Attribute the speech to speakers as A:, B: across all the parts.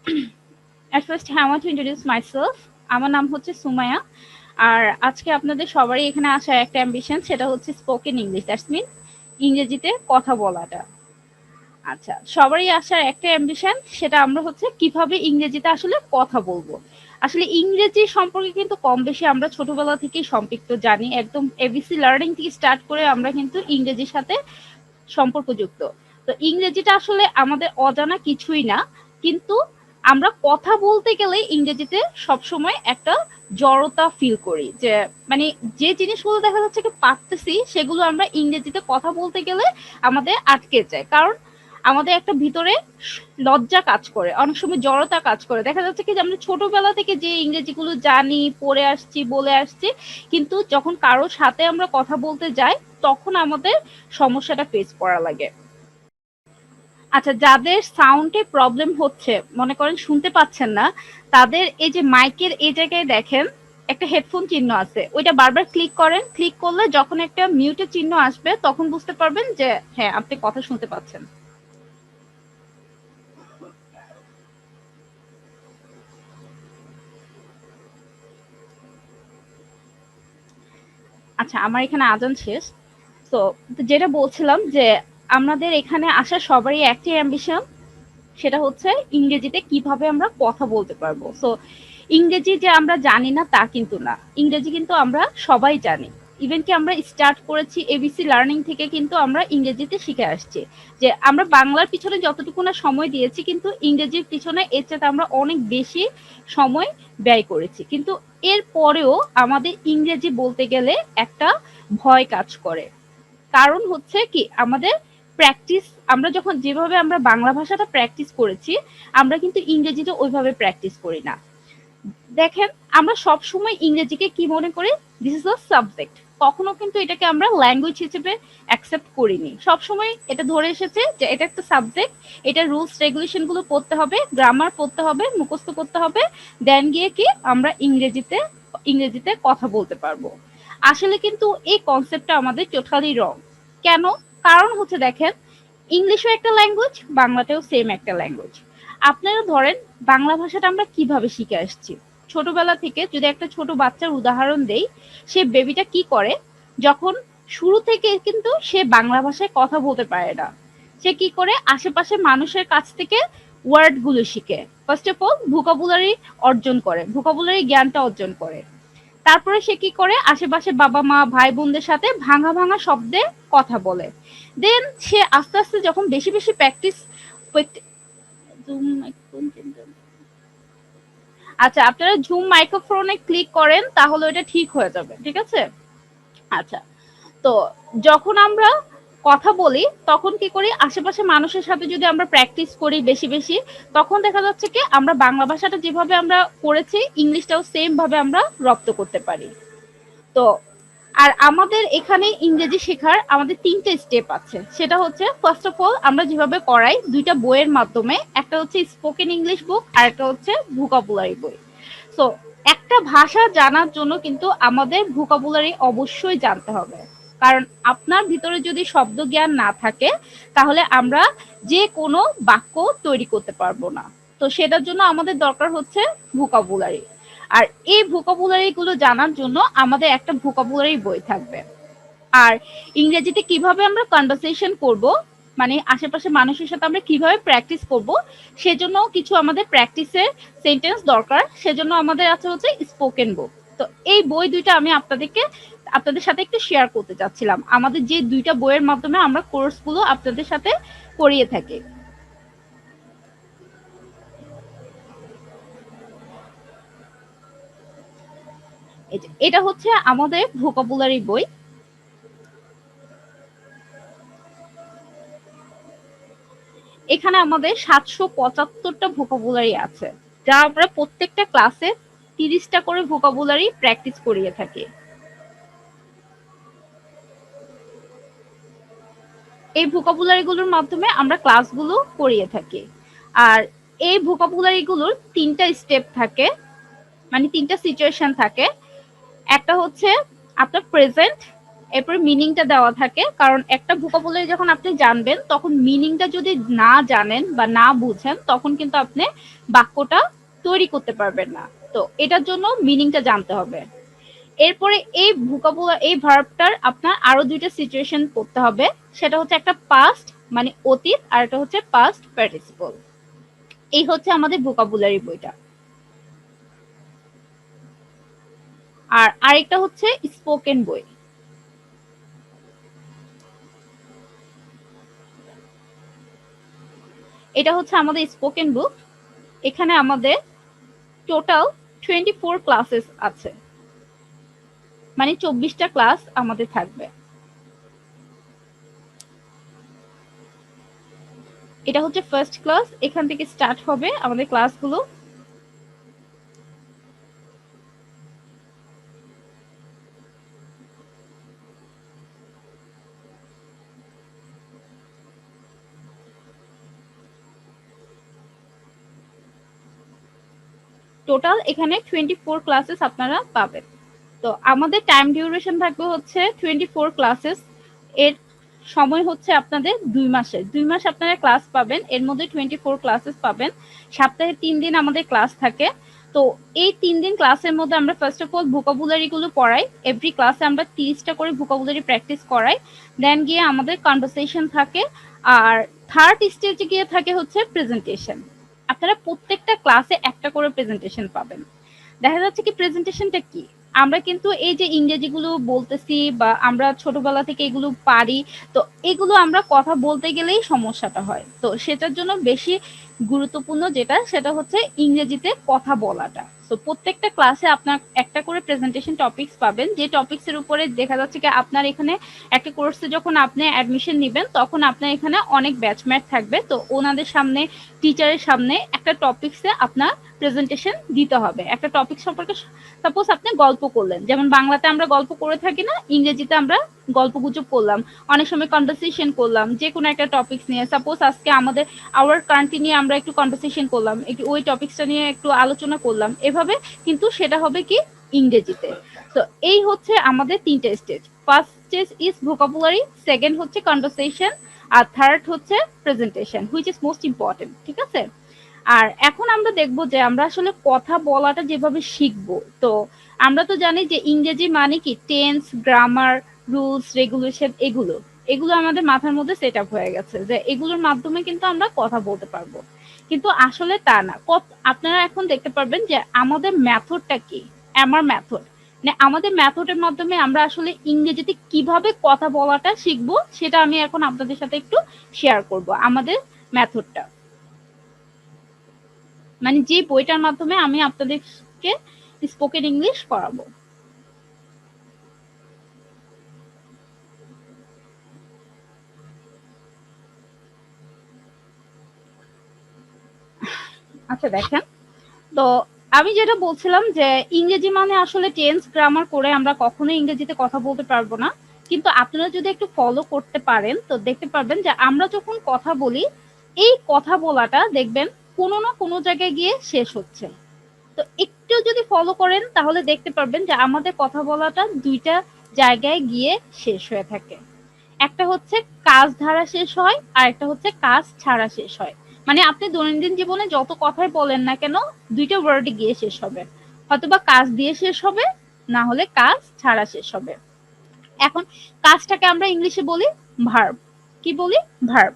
A: At first, I want to introduce myself. আমার নাম হচ্ছে সুমাইয়া। আর আজকে আপনাদের সবারই এখানে আসার একটা অ্যাম্বিশন, সেটা হচ্ছে স্পোকেন ইংলিশ, দ্যাটস মিন ইংরেজিতে কথা বলাটা। আচ্ছা, সবারই আসার একটা অ্যাম্বিশন, সেটা আমরা হচ্ছে কিভাবে ইংরেজিতে আসলে কথা বলবো। আসলে ইংরেজি সম্পর্কে কিন্তু কম বেশি আমরা ছোটবেলা থেকেই সম্পৃক্ত জানি, একদম এবিসি লার্নিং থেকে স্টার্ট করে আমরা কিন্তু ইংরেজির সাথে সম্পর্কযুক্ত। তো ইংরেজিটা আসলে আমাদের অজানা কিছুই না, কিন্তু আমরা কথা বলতে গেলে ইংরেজিতে সবসময় একটা জড়তা ফিল করি, যে মানে যে জিনিসগুলো দেখা যাচ্ছে কি পারতেছি, সেগুলো আমরা ইংরেজিতে কথা বলতে গেলে আমাদের আটকে যায়। কারণ আমাদের একটা ভিতরে লজ্জা কাজ করে, অনেক সময় জড়তা কাজ করে। দেখা যাচ্ছে কি যে আমরা ছোটবেলা থেকে যে ইংরেজিগুলো জানি, পড়ে আসছি, বলে আসছি, কিন্তু যখন কারোর সাথে আমরা কথা বলতে যাই, তখন আমাদের সমস্যাটা ফেস করা লাগে। আচ্ছা, যাদের সাউন্ডে প্রবলেম হচ্ছে, মনে করেন শুনতে পাচ্ছেন না, তাদের এই যে মাইকের এই জায়গায় দেখেন একটা হেডফোন চিহ্ন আছে, ওইটা বারবার ক্লিক করেন। ক্লিক করলে যখন একটা মিউটের চিহ্ন আসবে, তখন বুঝতে পারবেন যে হ্যাঁ, আপনি কথা শুনতে পাচ্ছেন। আচ্ছা, আমার এখানে আজান শেষ। তো যেটা বলছিলাম যে আমাদের এখানে আসা সবারই একটাই অ্যাম্বিশন, সেটা হচ্ছে ইংরেজিতে কিভাবে আমরা কথা বলতে পারবো। সো ইংরেজি যে আমরা জানি না তা কিন্তু না, ইংরেজি কিন্তু আমরা সবাই জানি। ইভেন কি আমরা স্টার্ট করেছি এবিসি লার্নিং থেকে, কিন্তু আমরা ইংরেজিতে শিখে আসছি। যে আমরা বাংলার পিছনে যতটুকু না সময় দিয়েছি, কিন্তু ইংরেজির পিছনে এর চেয়ে আমরা অনেক বেশি সময় ব্যয় করেছি। কিন্তু এর পরেও আমাদের ইংরেজি বলতে গেলে একটা ভয় কাজ করে। কারণ হচ্ছে কি, আমাদের প্র্যাকটিস, আমরা যখন যেভাবে আমরা বাংলা ভাষাটা প্র্যাকটিস করেছি, আমরা কিন্তু ইংরেজিতে ওইভাবে প্র্যাকটিস করি না। দেখেন, আমরা সব সময় ইংরেজিকে কি মনে করি, দিস ইজ আ সাবজেক্ট। কখনো কিন্তু এটাকে আমরা ল্যাঙ্গুয়েজ হিসেবে অ্যাকসেপ্ট করিনি। সবসময় এটা ধরে এসেছে যে এটা একটা সাবজেক্ট, এটা রুলস রেগুলেশন গুলো পড়তে হবে, গ্রামার পড়তে হবে, মুখস্থ করতে হবে, দেন গিয়ে কি আমরা ইংরেজিতে কথা বলতে পারবো। আসলে কিন্তু এই কনসেপ্টটা আমাদের টোটালি রং। কেন? কারণ হচ্ছে দেখেন, ইংলিশও একটা ল্যাঙ্গুয়েজ, বাংলাতেও সেম একটা ল্যাঙ্গুয়েজ। আপনারা ধরেন, বাংলা ভাষাটা আমরা কিভাবে শিখে আসছি। ছোটবেলা থেকে যদি একটা ছোট বাচ্চার উদাহরণ দেই, সে বেবিটা কি করে, যখন শুরু থেকে কিন্তু সে বাংলা ভাষায় কথা বলতে পারে না, সে কি করে, আশেপাশে মানুষের কাছ থেকে ওয়ার্ড গুলো শিখে। ফার্স্ট অফ অল ভোকাবুলারি অর্জন করে, ভোকাবুলারি জ্ঞানটা অর্জন করে। তারপরে সে কি করে, আশেপাশে বাবা মা ভাই বোনদের সাথে ভাঙা ভাঙা শব্দে কথা বলে। দেন সে আস্তে আস্তে যখন বেশি বেশি প্র্যাকটিস। আচ্ছা, আপনারা জুম মাইক্রোফোনে ক্লিক করেন, তাহলে ওটা ঠিক হয়ে যাবে, ঠিক আছে? আচ্ছা, তো যখন আমরা কথা বলি, তখন কি করি, আশেপাশে মানুষের সাথে যদি আমরা প্র্যাকটিস করি বেশি বেশি, তখন দেখা যাচ্ছে কি আমরা বাংলা ভাষাটা যেভাবে আমরা করেছি, ইংলিশটাও সেম ভাবে আমরা রপ্ত করতে পারি। তো আর আমাদের এখানে ইংরেজি শেখার আমাদের ৩ টে স্টেপ আছে। সেটা হচ্ছে, ফার্স্ট অফ অল আমরা যেভাবে করাই ২টা বইয়ের মাধ্যমে, একটা হচ্ছে স্পোকেন ইংলিশ বুক আর একটা হচ্ছে ভোকাবুলারি বই। সো একটা ভাষা জানার জন্য কিন্তু আমাদের ভোকাবুলারি অবশ্যই জানতে হবে। কারণ আপনার ভিতরে যদি শব্দ জ্ঞান না থাকে, তাহলে আমরা যে কোনো বাক্য তৈরি করতে পারবো না। তো সেটার জন্য আমাদের দরকার হচ্ছে ভোকাবুলারি। আর এই ভোকাবুলারি গুলো জানার জন্য আমাদের একটা ভোকাবুলারি বই থাকবে। আর ইংরেজিতে কিভাবে আমরা কনভারসেশন করব, মানে আশেপাশে মানুষের সাথে আমরা কিভাবে প্র্যাকটিস করব, সেজন্য কিছু আমাদের প্র্যাকটিসের সেন্টেন্স দরকার। সেজন্য আমাদের আছে হচ্ছে স্পোকেন বুক। তো এই বই দুইটা আমি আপনাদের সাথে একটু শেয়ার করতে চাচ্ছিলাম, আমাদের যে 2টা বইয়ের মাধ্যমে আমরা কোর্সগুলো আপনাদের সাথে করিয়ে থাকি। এটা হচ্ছে আমাদের ভোকাবুলারি বই। এখানে আমাদের ৭৭৫টা ভোকাবুলারি আছে, যা আমরা প্রত্যেকটা ক্লাসে ৩০টা করে ভোকাবুলারি প্র্যাকটিস করিয়ে থাকি। এই ভোকাবুলারি গুলোর মাধ্যমে আমরা ক্লাসগুলো করিয়ে থাকি। আর এই ভোকাবুলারি গুলোর ৩টা স্টেপ থাকে, মানে ৩টা সিচুয়েশন থাকে। একটা হচ্ছে আপনার প্রেজেন্ট, এরপর মিনিংটা দেওয়া থাকে, কারণ একটা ভোকাবুলারি যখন আপনি জানবেন তখন মিনিংটা যদি না জানেন বা না বুঝেন তখন কিন্তু আপনি বাক্যটা তৈরি করতে পারবেন না। তো এটার জন্য মিনিংটা জানতে হবে। এরপরে এই ভোকাবুলারি এই ভার্বটার আপনার আরো দুইটা সিচুয়েশন পড়তে হবে, সেটা হচ্ছে একটা পাস্ট মানে অতীত আর একটা হচ্ছে পাস্ট পার্টিসিপল। এই হচ্ছে আমাদের ভোকাবুলারি বইটা। আর আরেকটা হচ্ছে স্পোকেন বই। এটা হচ্ছে আমাদের স্পোকেন বুক। এখানে আমাদের টোটাল 24 ক্লাসেস আছে, মানে 24টা ক্লাস আমাদের থাকবে। এটা হচ্ছে ফার্স্ট ক্লাস, এখান থেকে স্টার্ট হবে আমাদের ক্লাসগুলো। টোটাল এখানে 24 ক্লাসেস আপনারা পাবেন। তো আমাদের টাইম ডিউরেশন থাকবে হচ্ছে 24 ক্লাসেস। এর সময় হচ্ছে আপনাদের 2 মাসের, 2 মাস আপনারা ক্লাস পাবেন, এর মধ্যে 24 ক্লাসেস পাবেন। সপ্তাহে 3 দিন আমাদের ক্লাস থাকে। তো এই 3 দিন ক্লাসের মধ্যে আমরা ফার্স্ট অফ অল ভোকাবুলারি গুলো পড়াই। এভরি ক্লাসে আমরা 30টা করে ভোকাবুলারি প্র্যাকটিস করাই। দেন গিয়ে আমাদের কনভারসেশন থাকে। আর থার্ড স্টেজে গিয়ে থাকে হচ্ছে প্রেজেন্টেশন। আপনারা প্রত্যেকটা ক্লাসে একটা করে প্রেজেন্টেশন পাবেন। দেখা যাচ্ছে কি প্রেজেন্টেশনটা কি, আমরা কিন্তু এই যে ইংরেজিগুলো বলতেছি বা আমরা ছোটবেলা থেকে এগুলো পারি, তো এগুলো আমরা কথা বলতে গেলেই সমস্যাটা হয়। তো সেটার জন্য বেশি গুরুত্বপূর্ণ যেটা, সেটা হচ্ছে ইংরেজিতে কথা বলাটা। তো প্রত্যেকটা ক্লাসে আপনার একটা করে প্রেজেন্টেশন টপিকস পাবেন, যে টপিকস এর উপরে দেখা যাচ্ছে কি আপনার এখানে একটা কোর্সে যখন আপনি অ্যাডমিশন নেবেন তখন আপনার এখানে অনেক ব্যাচমেট থাকবে, তো ওনাদের সামনে টিচারের সামনে একটা টপিকসে আপনার প্রেজেন্টেশন দিতে হবে। একটা টপিক সম্পর্কে সাপোজ আপনি গল্প করলেন, যেমন বাংলাতে আমরা গল্প করে থাকি না, ইংরেজিতে আমরা গল্পগুজব করলাম, অনেক সময় কনভারসেশন করলাম যে কোনো একটা টপিকস নিয়ে। সাপোজ আজকে আমাদের আওয়ার কান্ট্রি নিয়ে আমরা একটু কনভারসেশন করলাম, একটু ওই টপিকসটা নিয়ে একটু আলোচনা করলাম, এভাবে কিন্তু সেটা হবে কি ইংরেজিতে। তো এই হচ্ছে আমাদের তিনটে stage. First stage is vocabulary, second হচ্ছে কনভারসেশন, আর থার্ড হচ্ছে presentation, which is most important. ঠিক আছে? আর এখন আমরা দেখব যে আমরা আসলে কথা বলাটা যেভাবে শিখবো, তো আমরা তো জানি যে ইংরেজি মানে কি টেন্স, গ্রামার, রুলস, রেগুলেশন, এগুলো এগুলো আমাদের মাথার মধ্যে সেট আপ হয়ে গেছে যে এগুলোর মাধ্যমে কিন্তু আমরা কথা বলতে পারবো। কিন্তু আসলে তা না। আপনারা এখন দেখতে পারবেন যে আমাদের মেথডটা কি, আমার মেথড, মানে আমাদের মেথডের মাধ্যমে আমরা আসলে ইংরেজিতে কিভাবে কথা বলাটা শিখবো, সেটা আমি এখন আপনাদের সাথে একটু শেয়ার করব আমাদের মেথডটা, মানে যে বইটার মাধ্যমে আমি আপনাদেরকে স্পোকেন ইংলিশ করাবো। আচ্ছা দেখেন, তো আমি যেটা বলছিলাম যে ইংরেজি মানে আসলে টেন্স, গ্রামার করে আমরা কখনোই ইংরেজিতে কথা বলতে পারবো না। কিন্তু আপনারা যদি একটু ফলো করতে পারেন তো দেখতে পারবেন যে আমরা যখন কথা বলি, এই কথা বলাটা দেখবেন কোনো না কোনো জায়গায় গিয়ে শেষ হচ্ছে। তো একটু যদি ফলো করেন তাহলে দেখতে পারবেন যে আমাদের কথা বলাটা দুইটা জায়গায় গিয়ে শেষ হয়ে থাকে। একটা হচ্ছে কাজ ধারা শেষ হয়, আর একটা হচ্ছে কাজ ছাড়া শেষ হয়। মানে আপনি দৈনন্দিন জীবনে যত কথাই বলেন না কেন, দুইটা ওয়ার্ডে গিয়ে শেষ হবে, হয়তোবা কাজ দিয়ে শেষ হবে, না হলে কাজ ছাড়া শেষ হবে। এখন কাজটাকে আমরা ইংলিশে বলি ভার্ব। কি বলি? ভার্ব।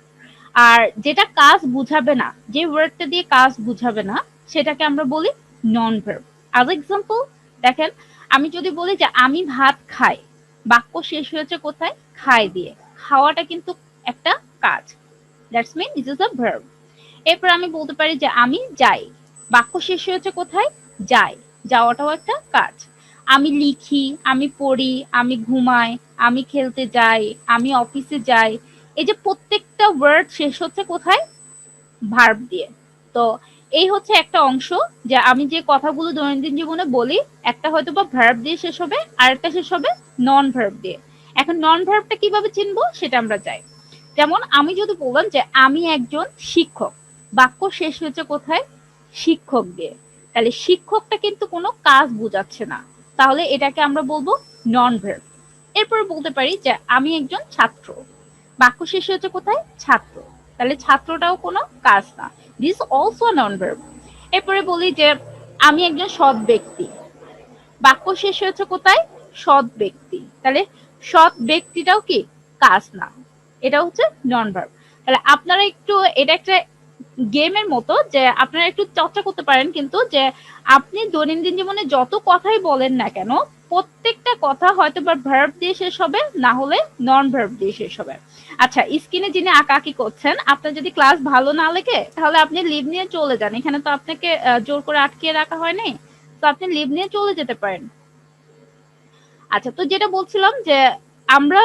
A: আর যেটা কাজ বুঝাবে না, যে ওয়ার্ডটা দিয়ে কাজ বুঝাবে না, সেটাকে আমরা বলি নন ভার্ব। আজ এক্সাম্পল দেখেন, আমি যদি বলি যে আমি ভাত খাই, বাক্য শেষ হয়েছে কোথায়? খাই দিয়ে। খাওয়াটা কিন্তু একটা কাজ, that's mean this is a verb. এরপর আমি বলতে পারি যে আমি যাই, বাক্য শেষ হয়েছে কোথায়? যাই, যাওয়াটাও একটা কাজ। আমি লিখি, আমি পড়ি, আমি ঘুমাই, আমি খেলতে যাই, আমি অফিসে যাই, এই যে প্রত্যেকটা ওয়ার্ড শেষ হচ্ছে কোথায়? ভার্ব দিয়ে। তো এই হচ্ছে একটা অংশ, যে আমি যে কথাগুলো দৈনন্দিন জীবনে বলি, একটা হয়তো বা ভার্ব দিয়ে শেষ হবে, আর একটা শেষ হবে নন ভার্ব দিয়ে। এখন নন ভার্বটা কিভাবে চিনবো সেটা আমরা চাই। যেমন আমি যদি বললাম যে আমি একজন শিক্ষক, বাক্য শেষ হয়েছে কোথায়? শিক্ষক দিয়ে। তাহলে শিক্ষকটা কিন্তু কোনো কাজ বোঝাচ্ছে না, তাহলে এটাকে আমরা বলবো নন ভার্ব। এরপরে বলতে পারি যে আমি একজন ছাত্র, বাক্য শেষে হচ্ছে কোথায় ছাত্র, তাহলে ছাত্রটাও কোনো কাজ না, দিস অলসো নন ভার্ব। এরপরে বলি যে আমি একজন সৎ ব্যক্তি, বাক্য শেষে হচ্ছে কোথায় সৎ ব্যক্তি, তাহলে সৎ ব্যক্তিটাও কি কাজ না, এটা হচ্ছে নন ভার্ব। তাহলে আপনারা একটু, এটা একটা গেমের মতো যে আপনারা একটু চর্চা করতে পারেন, কিন্তু যে আপনি দৈনন্দিন জীবনে যত কথাই বলেন না কেন প্রত্যেকটা কথা হয়তো বা ভার্ব দিয়ে শেষ হবে, না হলে নন ভার্ব দিয়ে শেষ হবে। আচ্ছা, স্ক্রিনে যিনি আঁকাআঁকি করছেন, আপনার যদি ক্লাস ভালো না লাগে তাহলে আপনি লিভ নিয়ে চলে যান, এখানে তো আপনাকে জোর করে আটকে রাখা হয়নি, তো আপনি লিভ নিয়ে চলে যেতে পারেন। আচ্ছা, তো যেটা বলছিলাম যে আমরা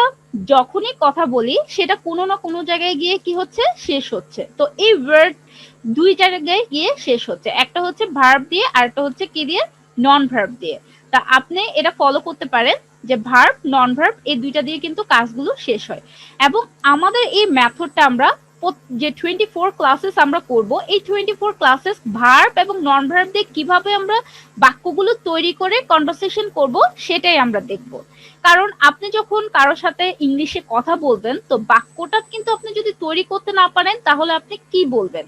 A: যখনই কথা বলি সেটা কোনো না কোনো জায়গায় গিয়ে কি হচ্ছে শেষ হচ্ছে, তো এই ওয়ার্ড দুই জায়গায় গিয়ে শেষ হচ্ছে, একটা হচ্ছে ভার্ব দিয়ে আর একটা হচ্ছে কি দিয়ে নন ভার্ব দিয়ে। তা আপনি এটা ফলো করতে পারেন যে ভার্ব নন ভার্ব এই দুইটা দিয়ে কিন্তু কাজগুলো শেষ হয়। এবং আমাদের এই মেথডটা আমরা যে 24 ক্লাসেস আমরা করব, এই 24 ক্লাসেস ভার্ব এবং নন ভার্ব দিয়ে কিভাবে আমরা বাক্যগুলো তৈরি করে কনভারসেশন করব সেটাই আমরা দেখব। কারণ আপনি যখন কারোর সাথে ইংলিশে কথা বলবেন, তো বাক্যটা কিন্তু আপনি যদি তৈরি করতে না পারেন তাহলে আপনি কি বলবেন।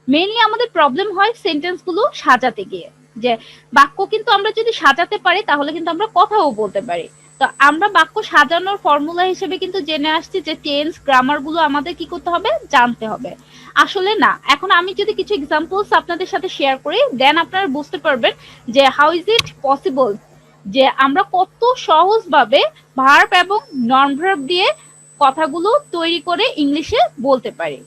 A: মেইনলি আমাদের প্রবলেম হয় সেন্টেন্স গুলো সাজাতে গিয়ে, যে বাক্য কিন্তু আমরা যদি সাজাতে পারি তাহলে কিন্তু আমরা কথাও বলতে পারি। তো আমরা বাক্য সাজানোর ফর্মুলা হিসেবে কিন্তু জেনে আসছি যে টেন্স গ্রামার গুলো আমাদের কি করতে হবে, জানতে হবে। আসলে না, এখন আমি যদি কিছু এক্সাম্পলস আপনাদের সাথে শেয়ার করি, দেন আপনারা বুঝতে পারবেন যে হাউ ইজ ইট পসিবল যে আমরা কত সহজভাবে ভার্ব এবং নন ভার্ব দিয়ে কথাগুলো তৈরি করে ইংলিশে বলতে পারি।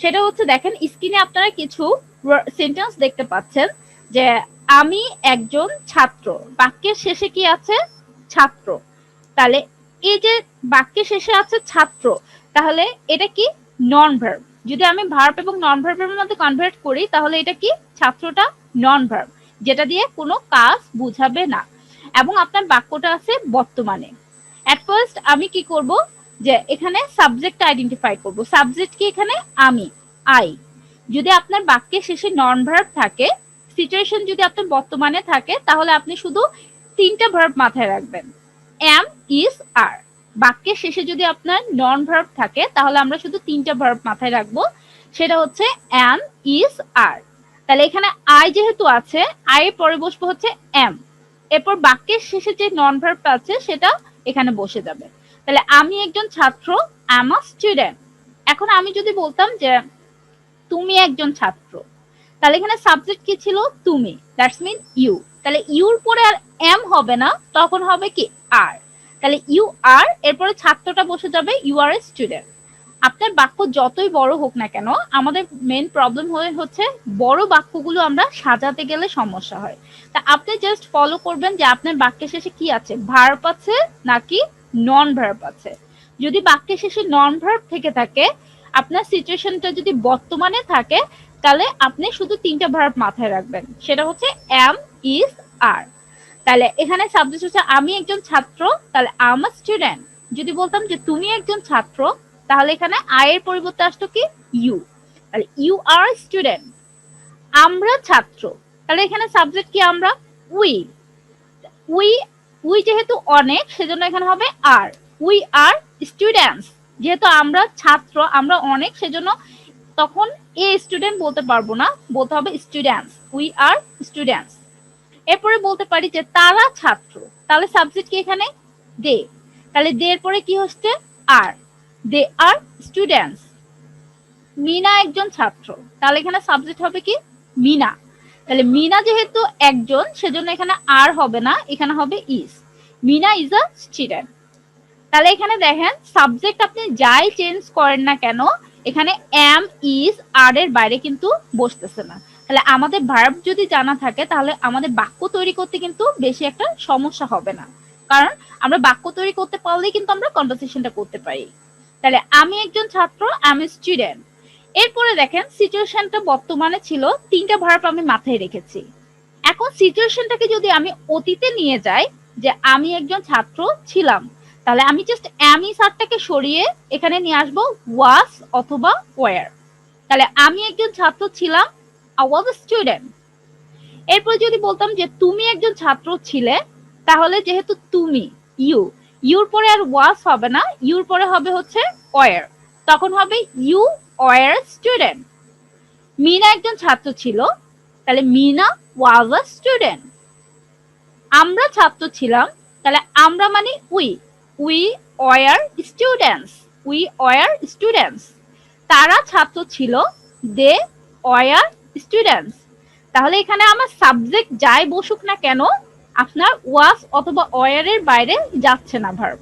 A: সেটা হচ্ছে দেখেন স্ক্রিনে আপনারা কিছু সেন্টেন্স দেখতে পাচ্ছেন যে আমি একজন ছাত্র, বাক্যের শেষে কি আছে ছাত্র, তাহলে এই যে বাক্যের শেষে আছে ছাত্র, তাহলে এটা কি নন ভার্ব। যদি আমি ভার্ব এবং নন ভার্বের মধ্যে কনভার্ট করি তাহলে এটা কি ছাত্রটা নন ভার্ব, যেটা দিয়ে কোনো কাজ বুঝাবে না। এবং আপনার বাক্যটা আছে বর্তমানে। এট ফার্স্ট আমি কি করব যে এখানে সাবজেক্ট আইডেন্টিফাই করব, সাবজেক্ট কি এখানে আমি, আই। যদি আপনার বাক্যের শেষে নন ভার্ব থাকে, সিচুয়েশন যদি আপনার বর্তমানে থাকে, তাহলে আপনি শুধু তিনটা ভার্ব মাথায় রাখবেন, এম, ইজ, আর। বাক্যের শেষে যদি আপনার নন ভার্ব থাকে তাহলে আমরা শুধু তিনটা ভার্ব মাথায় রাখবো, সেটা হচ্ছে এম, ইজ, আর। তাহলে এখানে আই যেহেতু আছে, আই এর পরে বসবো হচ্ছে এম, এরপর বাক্যের শেষে যে নন ভার্বটা আছে সেটা এখানে বসে যাবে। তাহলে আমি একজন ছাত্র, আই এম আ স্টুডেন্ট। এখন আমি যদি বলতাম যে তুমি একজন ছাত্র, তাহলে এখানে সাবজেক্ট কি ছিল তুমি, দ্যাটস মিন ইউ। তাহলে ইউর পরে আর এম হবে না, তখন হবে কি আর। তাহলে ইউ আর, এরপরে ছাত্রটা বসে যাবে ইউ আর এ স্টুডেন্ট। আপনার বাক্য যতই বড় হোক না কেন, আমাদের মেন প্রবলেম হচ্ছে বড় বাক্যগুলো আমরা সাজাতে গেলে সমস্যা হয়। তা আপনি জাস্ট ফলো করবেন যে আপনার বাক্যের শেষে কি আছে, ভার্ব আছে নাকি নন ভার্ব আছে। যদি বাক্যের শেষে নন ভার্ব থেকে থাকে, আপনার সিচুয়েশনটা যদি বর্তমানে থাকে, তাহলে আপনি শুধু তিনটা ভার্ব মাথায় রাখবেন, সেটা হচ্ছে এম, ইজ, আর। তাহলে এখানে সাবজেক্ট হচ্ছে আমি একজন ছাত্র, তাহলে আই এম আ স্টুডেন্ট। যদি বলতাম যে তুমি একজন ছাত্র, তাহলে এখানে আই এর পরিবর্তে আসতো কি ইউ, তাহলে ইউ আর স্টুডেন্ট। আমরা ছাত্র, তাহলে এখানে সাবজেক্ট কি আমরা, উই। উই, উই যেহেতু অনেক সেজন্য এখানে হবে আর, উই আর স্টুডেন্টস। যেহেতু আমরা ছাত্র, আমরা অনেক, সেজন্য তখন এ স্টুডেন্ট বলতে পারবো না, বলতে হবে স্টুডেন্টস, উই আর স্টুডেন্টস। এরপরে বলতে পারি যে তারা ছাত্র, তাহলে সাবজেক্ট কি এখানে দে, তাহলে দে এর পরে কি হচ্ছে আর, দে আর স্টুডেন্টস। মিনা একজন ছাত্র, তাহলে এখানে সাবজেক্ট হবে কি মিনা, তাহলে মিনা যেহেতু একজন সেজন্য এখানে আর হবে না, এখানে হবে is, Meena is a student. তাহলে এখানে দেখেন সাবজেক্ট আপনি যাই চেঞ্জ করেন না কেন, এখানে এম, ইজ, আর এর বাইরে কিন্তু বসতেছে না। তাহলে আমাদের ভার্ব যদি জানা থাকে তাহলে আমাদের বাক্য তৈরি করতে কিন্তু বেশি একটা সমস্যা হবে না, কারণ আমরা বাক্য তৈরি করতে পারলেই কিন্তু আমরা কনভারসেশনটা করতে পারি। তাহলে আমি একজন ছাত্র, আই এম এ স্টুডেন্ট। এরপরে দেখেন সিচুয়েশনটা বর্তমানে ছিল, তিনটা ভার্ব আমি মাথায় রেখেছি। এখন সিচুয়েশনটাকে যদি আমি অতীতে নিয়ে যাই, যে আমি একজন ছাত্র ছিলাম, তাহলে আমি জাস্ট এম, ইজ, আরটাকে সরিয়ে এখানে নিয়ে আসবো ওয়াজ অথবা ওয়ার। তাহলে আমি একজন ছাত্র ছিলাম, আই ওয়াজ আ স্টুডেন্ট। এরপর যদি বলতাম যে তুমি একজন ছাত্র ছিলে, তাহলে যেহেতু তুমি ইউ, ইউর পরে আর ওয়াজ হবে না, ইউর পরে হবে হচ্ছে ওয়ার, তখন হবে ইউ ওয়ার স্টুডেন্ট। মিনা একজন ছাত্র ছিল, তাহলে মিনা ওয়াজ আ স্টুডেন্ট। আমরা ছাত্র ছিলাম, তাহলে আমরা মানে we, we were students, we were students. তারা ছাত্র ছিল, দে ওয়ার স্টুডেন্টস। তাহলে এখানে আমার সাবজেক্ট যাই বসুক না কেন, আপনার ওয়াজ অথবা ওয়ারের বাইরে যাচ্ছে না ভার্ব।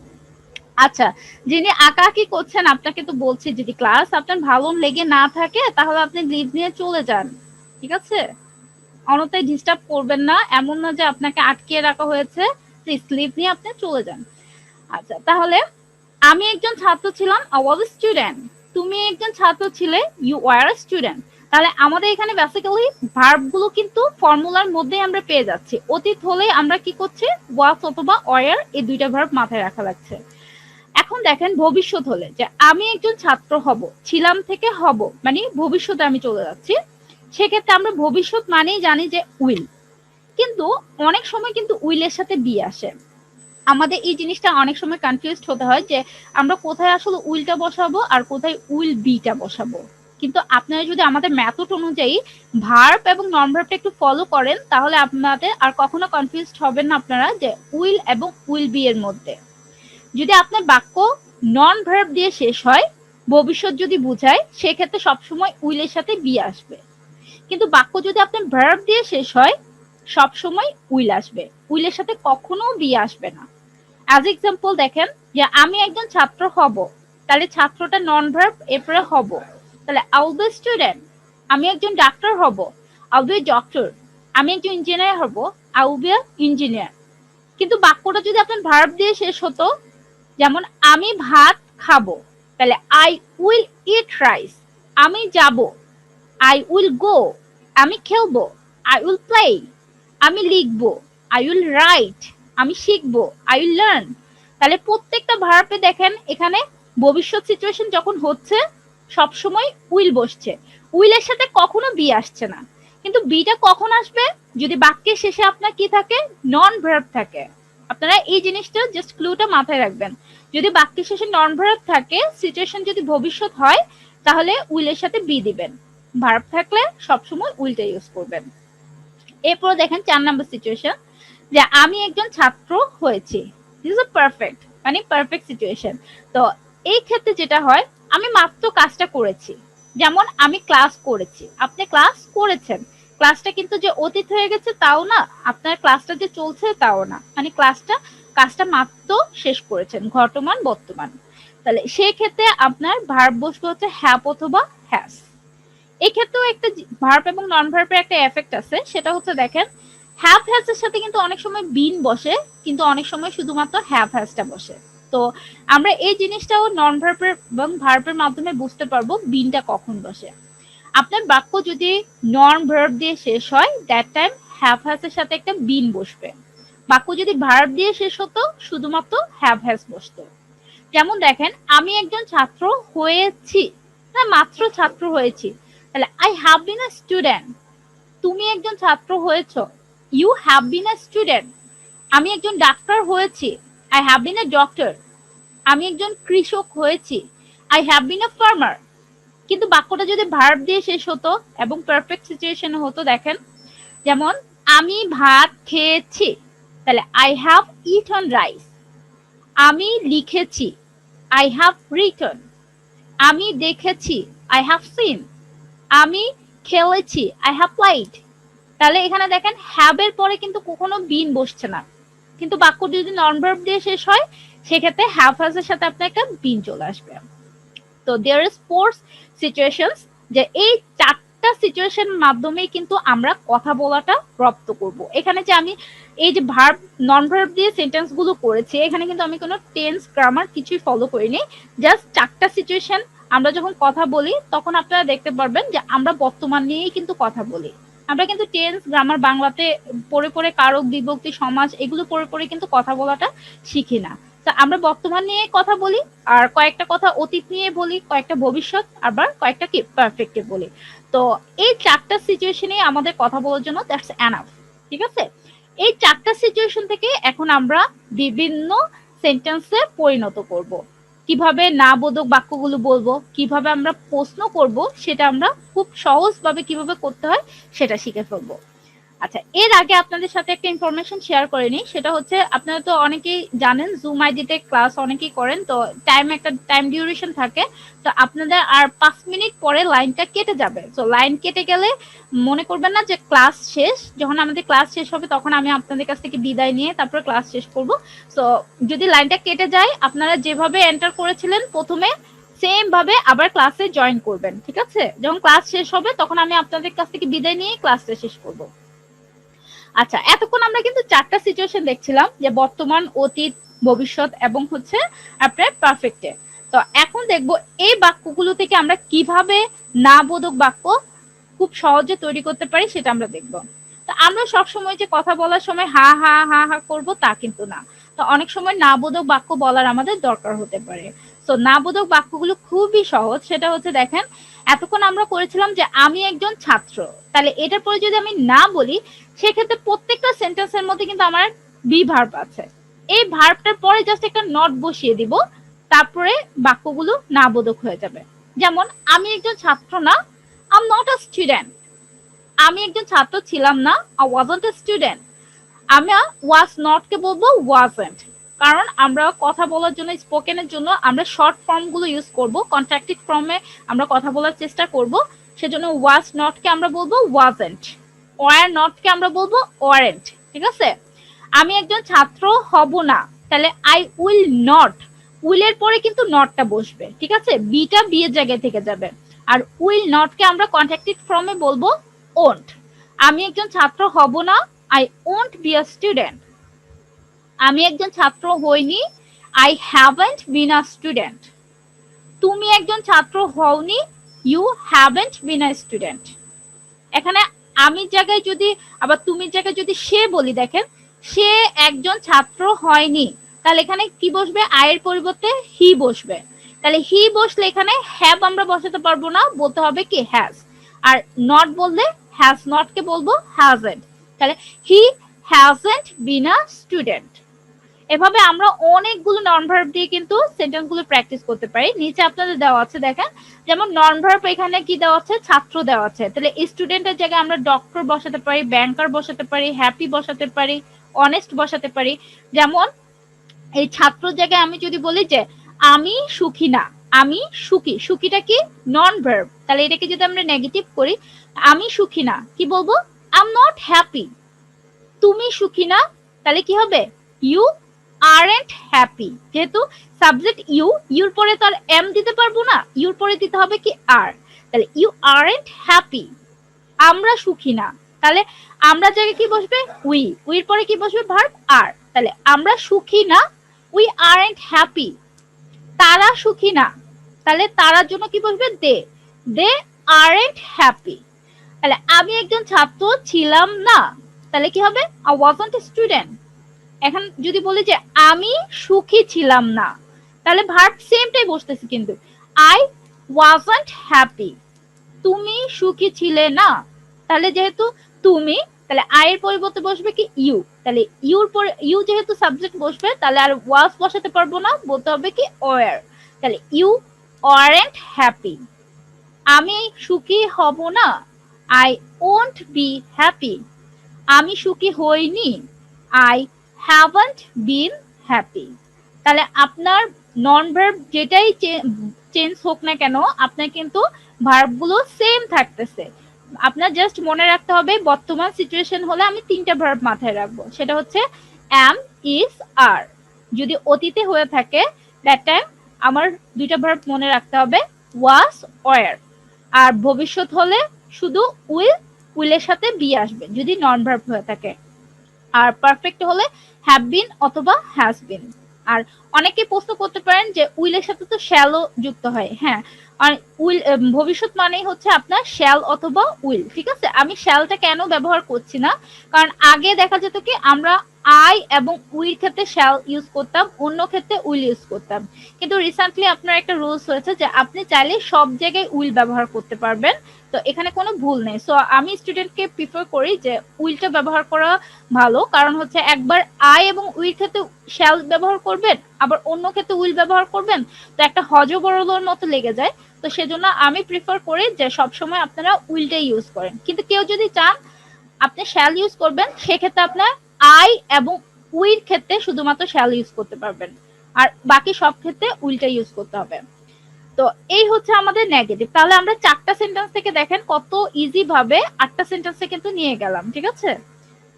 A: আচ্ছা, যিনি আঁকাআঁকি করছেন আপনাকে তো বলছি, যদি ক্লাস আপনার ভালো লেগে না থাকে তাহলে আপনি লিভ নিয়ে চলে যান, ঠিক আছে? অনতায় ডিস্টার্ব করবেন না, এমন না যে আপনাকে আটকিয়ে রাখা হয়েছে, প্লিজ লিভ নিয়ে আপনি চলে যান। আচ্ছা, তাহলে আমি একজন ছাত্র ছিলাম, আই ওয়াজ এ স্টুডেন্ট। তুমি একজন ছাত্র ছিলে, ইউ ওয়ার এ স্টুডেন্ট। তাহলে আমাদের এখানে বেসিক্যালি ভার্ব গুলো কিন্তু ফর্মুলার মধ্যে আমরা পেয়ে যাচ্ছি। অতীত হলে আমরা কি করছি, ওয়াজ অথবা ওয়ার, এই দুইটা ভার্ব মাথায় রাখা লাগছে। এখন দেখেন ভবিষ্যৎ হলে, যে আমি একজন ছাত্র হব, ছিলাম থেকে হব মানে ভবিষ্যতে আমি চলে যাচ্ছি, সেক্ষেত্রে আমরা ভবিষ্যৎ মানেই জানি যে উইল। কিন্তু অনেক সময় কিন্তু উইলের সাথে বি আসে। আমাদের এই জিনিসটা অনেক সময় কনফিউজড হতে হয় যে আমরা কোথায় আসলে উইলটা বসাবো আর কোথায় উইল বিটা বসাবো। কিন্তু আপনারা যদি আমাদের মেথড অনুযায়ী ভার্ব এবং নন ভার্বটা একটু ফলো করেন, তাহলে আপনাদের আর কখনো কনফিউজড হবেন না আপনারা যে উইল এবং উইল বি এর মধ্যে। যদি আপনার বাক্য নন ভার্ব দিয়ে শেষ হয়, ভবিষ্যৎ যদি বুঝায়, সেক্ষেত্রে সবসময় উইলের সাথে বি আসবে। কিন্তু বাক্য যদি আপনার ভার্ব দিয়ে শেষ হয়, সবসময় উইল আসবে, উইলের সাথে কখনো বি আসবে না। অ্যাজ এক্সাম্পল দেখেন, যে আমি একজন ছাত্র হব, তাহলে ছাত্রটা নন ভার্ব, এরপরে হব, তাহলে আই উইল বি স্টুডেন্ট। আমি একজন ডাক্তার হব, আই উইল বি ডক্টর। আমি একজন ইঞ্জিনিয়ার হব, আই উইল বি ইঞ্জিনিয়ার। কিন্তু বাক্যটা যদি আপনার ভার্ব দিয়ে শেষ হতো, যেমন আমি ভাত খাবো, তাহলে আই উইল ইট রাইস। আমি যাব, আই উইল গো। আমি খেলবো, আই উইল প্লে। আমি লিখবো, আই উইল রাইট। আমি শিখবো, আই উইল লার্ন। তাহলে প্রত্যেকটা ভার্বে দেখেন এখানে ভবিষ্যৎ সিচুয়েশন যখন হচ্ছে, সবসময় উইল বসছে, উইলের সাথে কখনো বি আসছে না। কিন্তু বিটা কখন আসবে, যদি বাক্যের শেষে আপনার কি থাকে, নন ভার্ব থাকে। আপনারা এই জিনিসটা জাস্ট ক্লুটা মাথায় রাখবেন। যদি বাক্যের শেষে নন ভার্ব থাকে, সিচুয়েশন যদি ভবিষ্যৎ হয়, তাহলে উইলের সাথে বি দিবেন। ভার্ব থাকলে সবসময় উইলটা ইউজ করবেন। এরপর দেখেন 4 নাম্বার সিচুয়েশন, যে আমি একজন ছাত্র হয়েছি। দিস ইজ পারফেক্ট, মানে পারফেক্ট সিচুয়েশন। তো এই ক্ষেত্রে যেটা হয়, আমি মাত্র কাজটা করেছি। যেমন আমি ক্লাস করেছি, আপনি ক্লাস করেছেন, ক্লাসটা কিন্তু যে অতীত হয়ে গেছে তাও না, আপনার ক্লাসটা যে চলছে তাও না, মানে কাজটা মাত্র শেষ করেছেন, ঘটমান বর্তমান। তাহলে সেই ক্ষেত্রে আপনার ভার্ব বসবে হচ্ছে হ্যাভ অথবা হ্যাজ। এই ক্ষেত্রেও একটা ভার্ব এবং নন ভার্বের একটা এফেক্ট আছে, সেটা হচ্ছে দেখেন, হ্যাভ হ্যাজ এর সাথে কিন্তু অনেক সময় বিন বসে, কিন্তু অনেক সময় শুধুমাত্র হ্যাভ হ্যাজটা বসে। তো আমরা এই জিনিসটাও নন ভার্বের এবং ভার্বের মাধ্যমে বুঝতে পারবো বিনটা কখন বসে। আপনার বাক্য যদি নন ভার্ব দিয়ে শেষ হয়, দ্যাট টাইম হ্যাভ হ্যাজ এর সাথে একটা বিন বসবে। বাক্য যদি ভার্ব দিয়ে শেষ হতো, শুধুমাত্র হ্যাভ হ্যাজ বসতো। যেমন দেখেন, আমি একজন ছাত্র হয়েছি, না মাত্র ছাত্র হয়েছি, তাহলে I have been a student. তুমি একজন ছাত্র হয়েছ, you have been a student. আমি একজন ডাক্তার হয়েছি, I have been a doctor. আমি একজন কৃষক হয়েছি, I have been a farmer. কিন্তু বাক্যটা যদি ভার্ব দিয়ে শেষ হতো এবং পারফেক্ট সিচুয়েশন হতো, দেখেন যেমন আমি ভাত খেয়েছি, তাহলে আই হ্যাভ ইটন রাইস। আমি লিখেছি, আই হ্যাভ রিটন। আমি দেখেছি, আই হ্যাভ সিন। আমি খেলেছি, আই হ্যাভ প্লেড। তাহলে এখানে দেখেন হ্যাভ এর পরে কিন্তু কখনো বিন বসছে না, কিন্তু বাক্য যদি নন ভার্ব দিয়ে শেষ হয়, সেক্ষেত্রে হ্যাভ হ্যাজ এর সাথে আপনার একটা বিন চলে আসবে। তো দেয়ার ইজ 4 সিচুয়েশনস, যে এই 4টা সিচুয়েশনের মাধ্যমেই কিন্তু আমরা কথা বলাটা রপ্ত করব। এখানে যে আমি এই যে ভার্ব নন ভার্ব দিয়ে সেন্টেন্স গুলো করেছি, এখানে কিন্তু আমি কোনো টেন্স গ্রামার কিছুই ফলো করিনি, জাস্ট 4টা সিচুয়েশন। আমরা যখন কথা বলি তখন আপনারা দেখতে পারবেন যে আমরা বর্তমান নিয়েই কিন্তু কথা বলি। আমরা কিন্তু টেন্স গ্রামার বাংলাতে পড়ে পড়ে, কারক বিভক্তি সমাজ এগুলো পড়ে পড়ে কিন্তু কথা বলাটা শিখি না। আমরা বর্তমান নিয়ে কথা বলি, আর কয়েকটা কথা অতীত নিয়ে বলি, কয়েকটা ভবিষ্যৎ, আবার কয়েকটা কি পারফেক্টে বলি। তো এই 4টা সিচুয়েশনে আমাদের কথা বলার জন্য দ্যাটস এনাফ, ঠিক আছে? এই 4টা সিচুয়েশন থেকে এখন আমরা বিভিন্ন সেন্টেন্সে পরিণত করব। কিভাবে না বোধক বাক্যগুলো বলবো, কিভাবে আমরা প্রশ্ন করব, সেটা আমরা খুব সহজভাবে কিভাবে করতে হয় সেটা শিখে ফেলবো। আচ্ছা, এর আগে আপনাদের সাথে একটা ইনফরমেশন শেয়ার করে নিই, সেটা হচ্ছে আপনারা তো অনেকেই জানেন জুম আইডিতে ক্লাস অনেকেই করেন, তো একটা টাইম ডিউরেশন থাকে। তো আপনাদের আর 5 মিনিট পরে লাইনটা কেটে যাবে। তো লাইন কেটে গেলে মনে করবেন না যে ক্লাস শেষ। যখন আমাদের ক্লাস শেষ হবে তখন আমি আপনাদের কাছ থেকে বিদায় নিয়ে তারপরে ক্লাস শেষ করব। তো যদি লাইনটা কেটে যায়, আপনারা যেভাবে এন্টার করেছিলেন প্রথমে সেম ভাবে আবার ক্লাসে জয়েন করবেন, ঠিক আছে? যখন ক্লাস শেষ হবে তখন আমি আপনাদের কাছ থেকে বিদায় নিয়ে ক্লাসটা শেষ করব। আচ্ছা, এতক্ষণ আমরা কিন্তু 4টা সিচুয়েশন দেখছিলাম, যে বর্তমান, অতীত, ভবিষ্যৎ এবং হচ্ছে আপনার পারফেক্টে। তো এখন দেখব এই বাক্যগুলো থেকে আমরা কিভাবে না বোধক বাক্য খুব সহজে তৈরি করতে পারি, সেটা আমরা দেখব। তো আমরা সব সময় যে কথা বলার সময় হা হা হা হা করব তা কিন্তু না। তো অনেক সময় না বোধক বাক্য বলার আমাদের দরকার হতে পারে। তো না বোধক বাক্যগুলো খুবই সহজ। সেটা হচ্ছে দেখেন, এতক্ষণ আমরা করেছিলাম যে আমি একজন ছাত্র, তাহলে এটার পরে যদি আমি না বলি, সেক্ষেত্রে প্রত্যেকটা সেন্টেন্সের মধ্যে কিন্তু আমার বি ভার্ব আছে। এই ভার্বটার পরে জাস্ট একটা নট বসিয়ে দিব, তারপরে বাক্যগুলো না বোধক হয়ে যাবে। যেমন আমি একজন ছাত্র না, I am not a student. আমি একজন ছাত্র ছিলাম না, আই ওয়াজন্ট আ স্টুডেন্ট। আমি ওয়াজ নট কে বলবো ওয়াজন্ট, কারণ আমরা কথা বলার জন্য, স্পোকেনের জন্য আমরা শর্ট ফর্ম গুলো ইউজ করব, কন্ট্রাক্টেড ফর্মে আমরা কথা বলার চেষ্টা করব। সেজন্য ওয়াজ নট কে আমরা বলবো ওয়াজন্ট, ওয়ার নট কে আমরা বলবো ওয়ারেন্ট, ঠিক আছে? আমি একজন ছাত্র হব না, তাহলে আই উইল নট, উইলের পরে কিন্তু নটটা বসবে, ঠিক আছে? বিটা বি এর জায়গায় থেকে যাবে। আর উইল নট কে আমরা কন্ট্রাক্টেড ফর্মে বলবো ওন্ট। আমি একজন ছাত্র হব না, I won't be a student. আমি একজন ছাত্র হইনি, I haven't been a student. তুমি একজন ছাত্র হওনি, you haven't been a student. এখানে আমি জায়গায় যদি, আবার তুমি জায়গায় যদি সে বলি, দেখেন সে একজন ছাত্র হয়নি, তাহলে এখানে কি বসবে? আয়ের পরিবর্তে হি বসবে। তাহলে হি বসলে এখানে হ্যাভ আমরা বসাতে পারবো না, বলতে হবে কি হ্যাজ। আর নট বললে হ্যাজ নট কে বলবো হ্যাজেন্ট। তাহলে he hasn't bin a student. এভাবে আমরা অনেকগুলো নন ভার্ব দিয়ে কিন্তু সেন্টেন্স গুলো প্র্যাকটিস করতে পারি। নিচে আপনাদের দেওয়া আছে দেখেন, যেমন নন ভার্ব এখানে কি দেওয়া আছে? ছাত্র দেওয়া আছে। তাহলে স্টুডেন্টের জায়গায় আমরা ডক্টর বসাতে পারি, ব্যাংকার বসাতে পারি, হ্যাপি বসাতে পারি, অনেস্ট বসাতে পারি। যেমন এই ছাত্রর জায়গায় আমি যদি বলি যে আমি সুখী না, আমি সুখী, সুখীটা কি? নন ভার্ব। তাহলে এটাকে যদি আমরা নেগেটিভ করি, আমি সুখী না, কি বলবো? I am not happy. তুমি সুখী না, তাহলে কি হবে? You aren't happy. যেহেতু সাবজেক্ট ইউ, ইউর পরে তো আর এম দিতে পারবো না, ইউর পরে দিতে হবে কি? আর। তাহলে ইউ আরন্ট হ্যাপি, আমরা সুখী না। তাহলে আমরা জায়গায় কি বসবে? উই, উইর পরে কি বসবে? ভার্ব আর। তাহলে আমরা সুখী না, উই আরন্ট হ্যাপি। তারা সুখী না, তাহলে তারার জন্য কি বসবে? দে আরন্ট হ্যাপি। তাহলে আমি একজন ছাত্র ছিলাম না, তাহলে কি হবে? I wasn't a student. এখন যদি বলি যে আমি সুখী ছিলাম না, তাহলে ভার্ব সেমটাই বসতেছে কিন্তু, আই ওয়াজন্ট হ্যাপি। তুমি সুখী ছিলে না, তাহলে যেহেতু তুমি, তাহলে আই এর পরিবর্তে বসবে কি? ইউ। তাহলে ইউর পরে ইউ যেহেতু সাবজেক্ট বসবে, তাহলে আর ওয়াজ বসাতে পারবো না, বলতে হবে কি? ওয়ার। তাহলে ইউ ওয়ারেন্ট হ্যাপি। আমি সুখী হব না, আই ওন্ট বি হ্যাপি। আমি সুখী হইনি, আই হ্যাভেন্ট বিন হ্যাপি। তাহলে আপনার নন ভার্ব যেটাই চেঞ্জ হোক না কেন, আপনার কিন্তু ভার্বগুলো সেম থাকতেছে। আপনার জাস্ট মনে রাখতে হবে, বর্তমান সিচুয়েশন হলে আমি 3টা ভার্ব মাথায় রাখবো, সেটা হচ্ছে অ্যাম, ইজ, আর। যদি অতীতে হয়ে থাকে, দ্যাট টাইম আমার 2টা ভার্ব মনে রাখতে হবে, ওয়াজ, ওয়ার। আর ভবিষ্যৎ হলে শুধু উইল, উইলের সাথে বি আসবে যদি নন ভার্ব হয়ে থাকে। আর পারফেক্ট হলে হ্যাভ বিন অথবা হ্যাজ বিন। আর অনেকে প্রশ্ন করতে পারেন যে উইলের সাথে তো শ্যালও যুক্ত হয়। হ্যাঁ, আর উইল ভবিষ্যৎ মানেই হচ্ছে আপনার শ্যাল অথবা উইল, ঠিক আছে? আমি শ্যালটা কেন ব্যবহার করছি না, কারণ আগে দেখা যেত কি আমরা আই এবং উইল ক্ষেত্রে শ্যাল ইউজ করতাম, অন্য ক্ষেত্রে উইল ইউজ করতাম। কিন্তু রিসেন্টলি আপনার একটা রুলস হয়েছে যে আপনি চাইলে সব জায়গায় উইল ব্যবহার করতে পারবেন, তো এখানে কোনো ভুল নেই। সো আমি স্টুডেন্টকে প্রিফার করি যে উইলটা ব্যবহার করা ভালো, কারণ হচ্ছে একবার আই এবং উইল ক্ষেত্রে শ্যাল ব্যবহার করবেন, আবার অন্য ক্ষেত্রে উইল ব্যবহার করবেন তো একটা হজবরলর মতো লেগে যায়। তো সেজন্য আমি প্রিফার করি যে সবসময় আপনারা উইলটাই ইউজ করেন। কিন্তু কেউ যদি চান আপনি শ্যাল ইউজ করবেন, সেক্ষেত্রে আপনার আই এবং উইর ক্ষেত্রে শুধুমাত্র শ্যাল ইউজ করতে পারবেন, আর বাকি সব ক্ষেত্রে উইলটা ইউজ করতে হবে। তো এই হচ্ছে আমাদের নেগেটিভ। তাহলে আমরা 4টা সেন্টেন্স থেকে দেখেন কত ইজি ভাবে 8টা সেন্টেন্সে কিন্তু নিয়ে গেলাম, ঠিক আছে?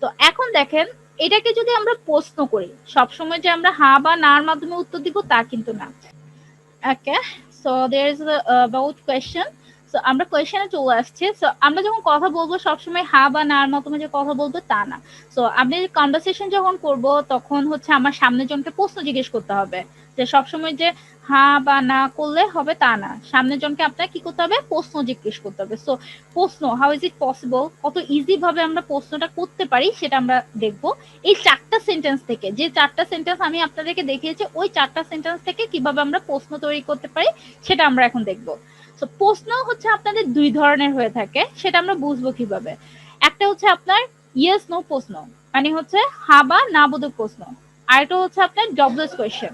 A: তো এখন দেখেন এটাকে যদি আমরা প্রশ্ন করি, সবসময় যে আমরা হ্যাঁ বা নার মাধ্যমে উত্তর দিব তা কিন্তু না। Okay, so there is about question. So আমরা কোয়েশ্চেনে চলে আসছি। সো আমরা যখন কথা বলবো সবসময় হ্যাঁ বা নার মাধ্যমে যে কথা বলবো তা না। সো আপনি কনভারসেশন যখন করব তখন হচ্ছে আমার সামনের জনকে প্রশ্ন জিজ্ঞেস করতে হবে, যে সবসময় যে হ্যাঁ বা না করলে হবে তা না, সামনের জনকে আপনার কি করতে হবে, প্রশ্ন জিজ্ঞেস করতে হবে। সো প্রশ্ন, হাউ ইজ ইট পসিবল, কত ইজি ভাবে আমরা প্রশ্নটা করতে পারি সেটা আমরা দেখব এই 4টা সেন্টেন্স থেকে। যে 4টা সেন্টেন্স আমি আপনাদেরকে দেখিয়েছি ওই 4টা সেন্টেন্স থেকে কিভাবে আমরা প্রশ্ন তৈরি করতে পারি সেটা আমরা এখন দেখব। সো প্রশ্ন হচ্ছে আপনাদের 2 ধরনের হয়ে থাকে, সেটা আমরা বুঝবো কিভাবে। একটা হচ্ছে আপনার ইয়েস নো প্রশ্ন, মানে হচ্ছে হ্যাঁ বা না বোধক প্রশ্ন। আরেকটা হচ্ছে আপনার ডবলস কোয়েশ্চেন।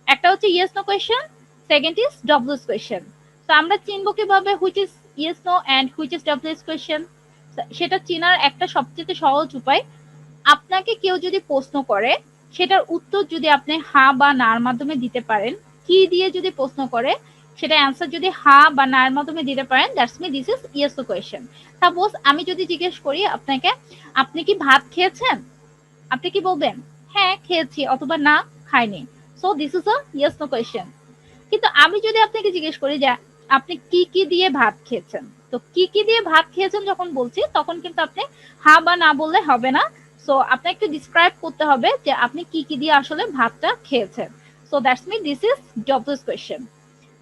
A: একটা হচ্ছে yes no question, second is doubles question. তো আমরা চিনবো কিভাবে which is yes no and which is doubles question? সেটা চেনার একটা সবচেয়ে সহজ উপায়, আপনাকে কেউ যদি প্রশ্ন করে সেটার উত্তর যদি আপনি হ্যাঁ বা নার মাধ্যমে দিতে পারেন, কি দিয়ে যদি প্রশ্ন করে সেটা অ্যান্সার যদি হ্যাঁ বা নার মাধ্যমে দিতে পারেন, that's mean this is yes no question. Suppose আমি যদি জিজ্ঞেস করি আপনাকে, আপনি কি ভাত খেয়েছেন? আপনি কি বলবেন? হ্যাঁ খেয়েছি, অথবা না খাইনি। So this is a yes no question. কিন্তু আমি যদি আপনাকে জিজ্ঞেস করি যে আপনি কি কি দিয়ে ভাত খেয়েছেন, তো কি কি দিয়ে ভাত খেয়েছেন যখন বলছি তখন কিন্তু আপনি হ্যাঁ বা না বললে হবে না। সো আপনাকে একটু ডিসক্রাইব করতে হবে যে আপনি কি কি দিয়ে আসলে ভাতটা খেয়েছেন। So that's mean this is doubles question.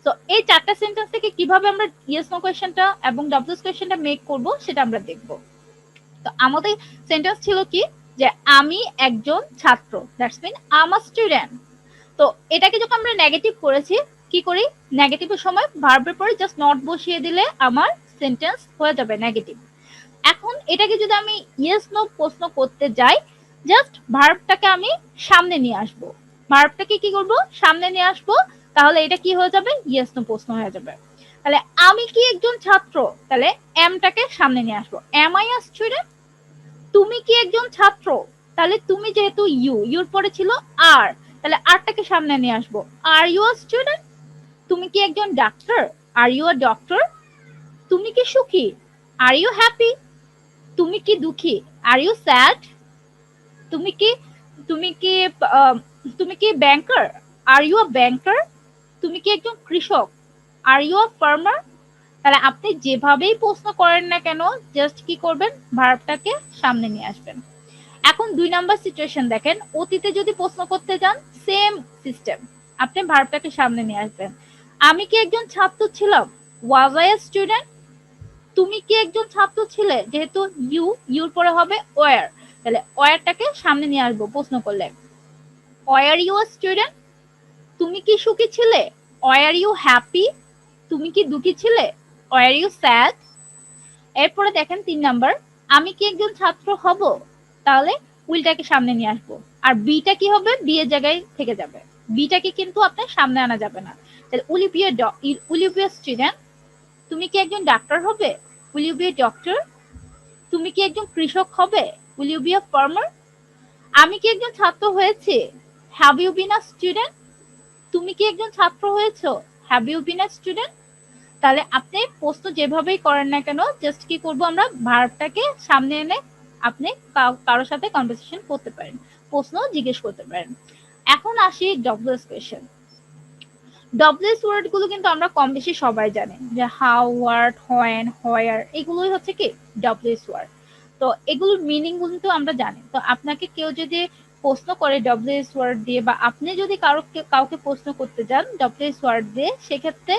A: তো এই 4টা সেন্টেন্স থেকে কিভাবে আমরা ইয়েস নো কোয়েশ্চেনটা এবং ডবলস কোয়েশ্চেনটা মেক করব সেটা আমরা দেখব। তো আমাদের সেন্টেন্স ছিল কি, যে আমি একজন ছাত্র, that's mean I am a student. তো এটাকে যখন আমরা নেগেটিভ করেছি, কি করি, নেগেটিভের সময় ভার্বের পরে জাস্ট নট বসিয়ে দিলে আমার সেন্টেন্স হয়ে যাবে নেগেটিভ। এখন এটাকে যদি আমি ইয়েস নো প্রশ্ন করতে যাই, জাস্ট ভার্বটাকে আমি সামনে নিয়ে আসব। ভার্বটাকে কি করব, সামনে নিয়ে আসব, তাহলে এটা কি হয়ে যাবে, ইয়েস নো প্রশ্ন হয়ে যাবে। তাহলে আমি কি একজন ছাত্র, তাহলে এমটাকে সামনে নিয়ে আসবো, এম আই আ স্টুডেন্ট। তুমি কি একজন ছাত্র, তাহলে তুমি যেহেতু ইউর পরে ছিল আর, তাহলে আরটাকে সামনে নিয়ে আসবো, আর ইউ আ স্টুডেন্ট। তুমি কি একজন ডাক্তার, আর ইউ আ ডক্টর। তুমি কি সুখী, আর ইউ হ্যাপি। তুমি কি দুঃখী, আর ইউ স্যাড। তুমি কি তুমি কি আহ, তুমি কি ব্যাংকার, আর ইউ আ ব্যাংকার। তুমি কি একজন কৃষক, আর ইউ আ ফার্মার। তাহলে আপনি যেভাবেই প্রশ্ন করেন না কেন জাস্ট কি করবেন, ভার্বটাকে সামনে নিয়ে আসবেন। এখন 2 নাম্বার সিচুয়েশন দেখেন, অতীতে যদি প্রশ্ন করতে যান সেম সিস্টেম, আপনি ভার্বটাকে সামনে নিয়ে আসবেন। আমি কি একজন ছাত্র ছিলাম, ওয়াজ আই আ স্টুডেন্ট। তুমি কি একজন ছাত্র ছিলে, যেহেতু ইউর পরে হবে ওয়ার, তাহলে ওয়ারটাকে সামনে নিয়ে আসবো প্রশ্ন করলে, ওয়ার ইউ আ স্টুডেন্ট। তুমি কি সুখী ছিলে, ওয়ার ইউ হ্যাপি। তুমি কি দুঃখী ছিলে, ওয়ার ইউ স্যাড। এরপরে দেখেন 3 নাম্বার, আমি কি একজন ছাত্র হব, তাহলে উইলটাকে সামনে নিয়ে আসবো, আর বিটা কি হবে, বি এর জায়গায় থেকে যাবে, বিটাকে কিন্তু আপনার সামনে আনা যাবে না। তাহলে will you be a student. তুমি কি একজন ডাক্তার হবে, will you be a doctor. তুমি কি একজন কৃষক হবে, will you be a farmer. আমি কি একজন ছাত্র হয়েছি, have you been a student. তুমি কি একজন ছাত্র হয়েছো, have you been a student. তাহলে আপনি প্রশ্ন যেভাবেই করেন না কেন জাস্ট কি করব, আমরা ভার্বটাকে সামনে এনে আপনি কারোর সাথে কনভারসেশন করতে পারেন, প্রশ্ন জিজ্ঞেস করতে পারেন। এখন আসি ডবলস কোয়েশ্চেন। ডবলস ওয়ার্ড গুলো কিন্তু আমরা কম বেশি সবাই জানি, যে হাউ, হোয়াট, হোয়েন, হোয়ার, এগুলোই হচ্ছে কি ডবলস ওয়ার্ড। তো এগুলোর মিনিং কিন্তু আমরা জানি। তো আপনাকে কেউ যদি প্রশ্ন করে ডবলস ওয়ার্ড দিয়ে, বা আপনি যদি কাউকে প্রশ্ন করতে যান ডবলস ওয়ার্ড দিয়ে, সেক্ষেত্রে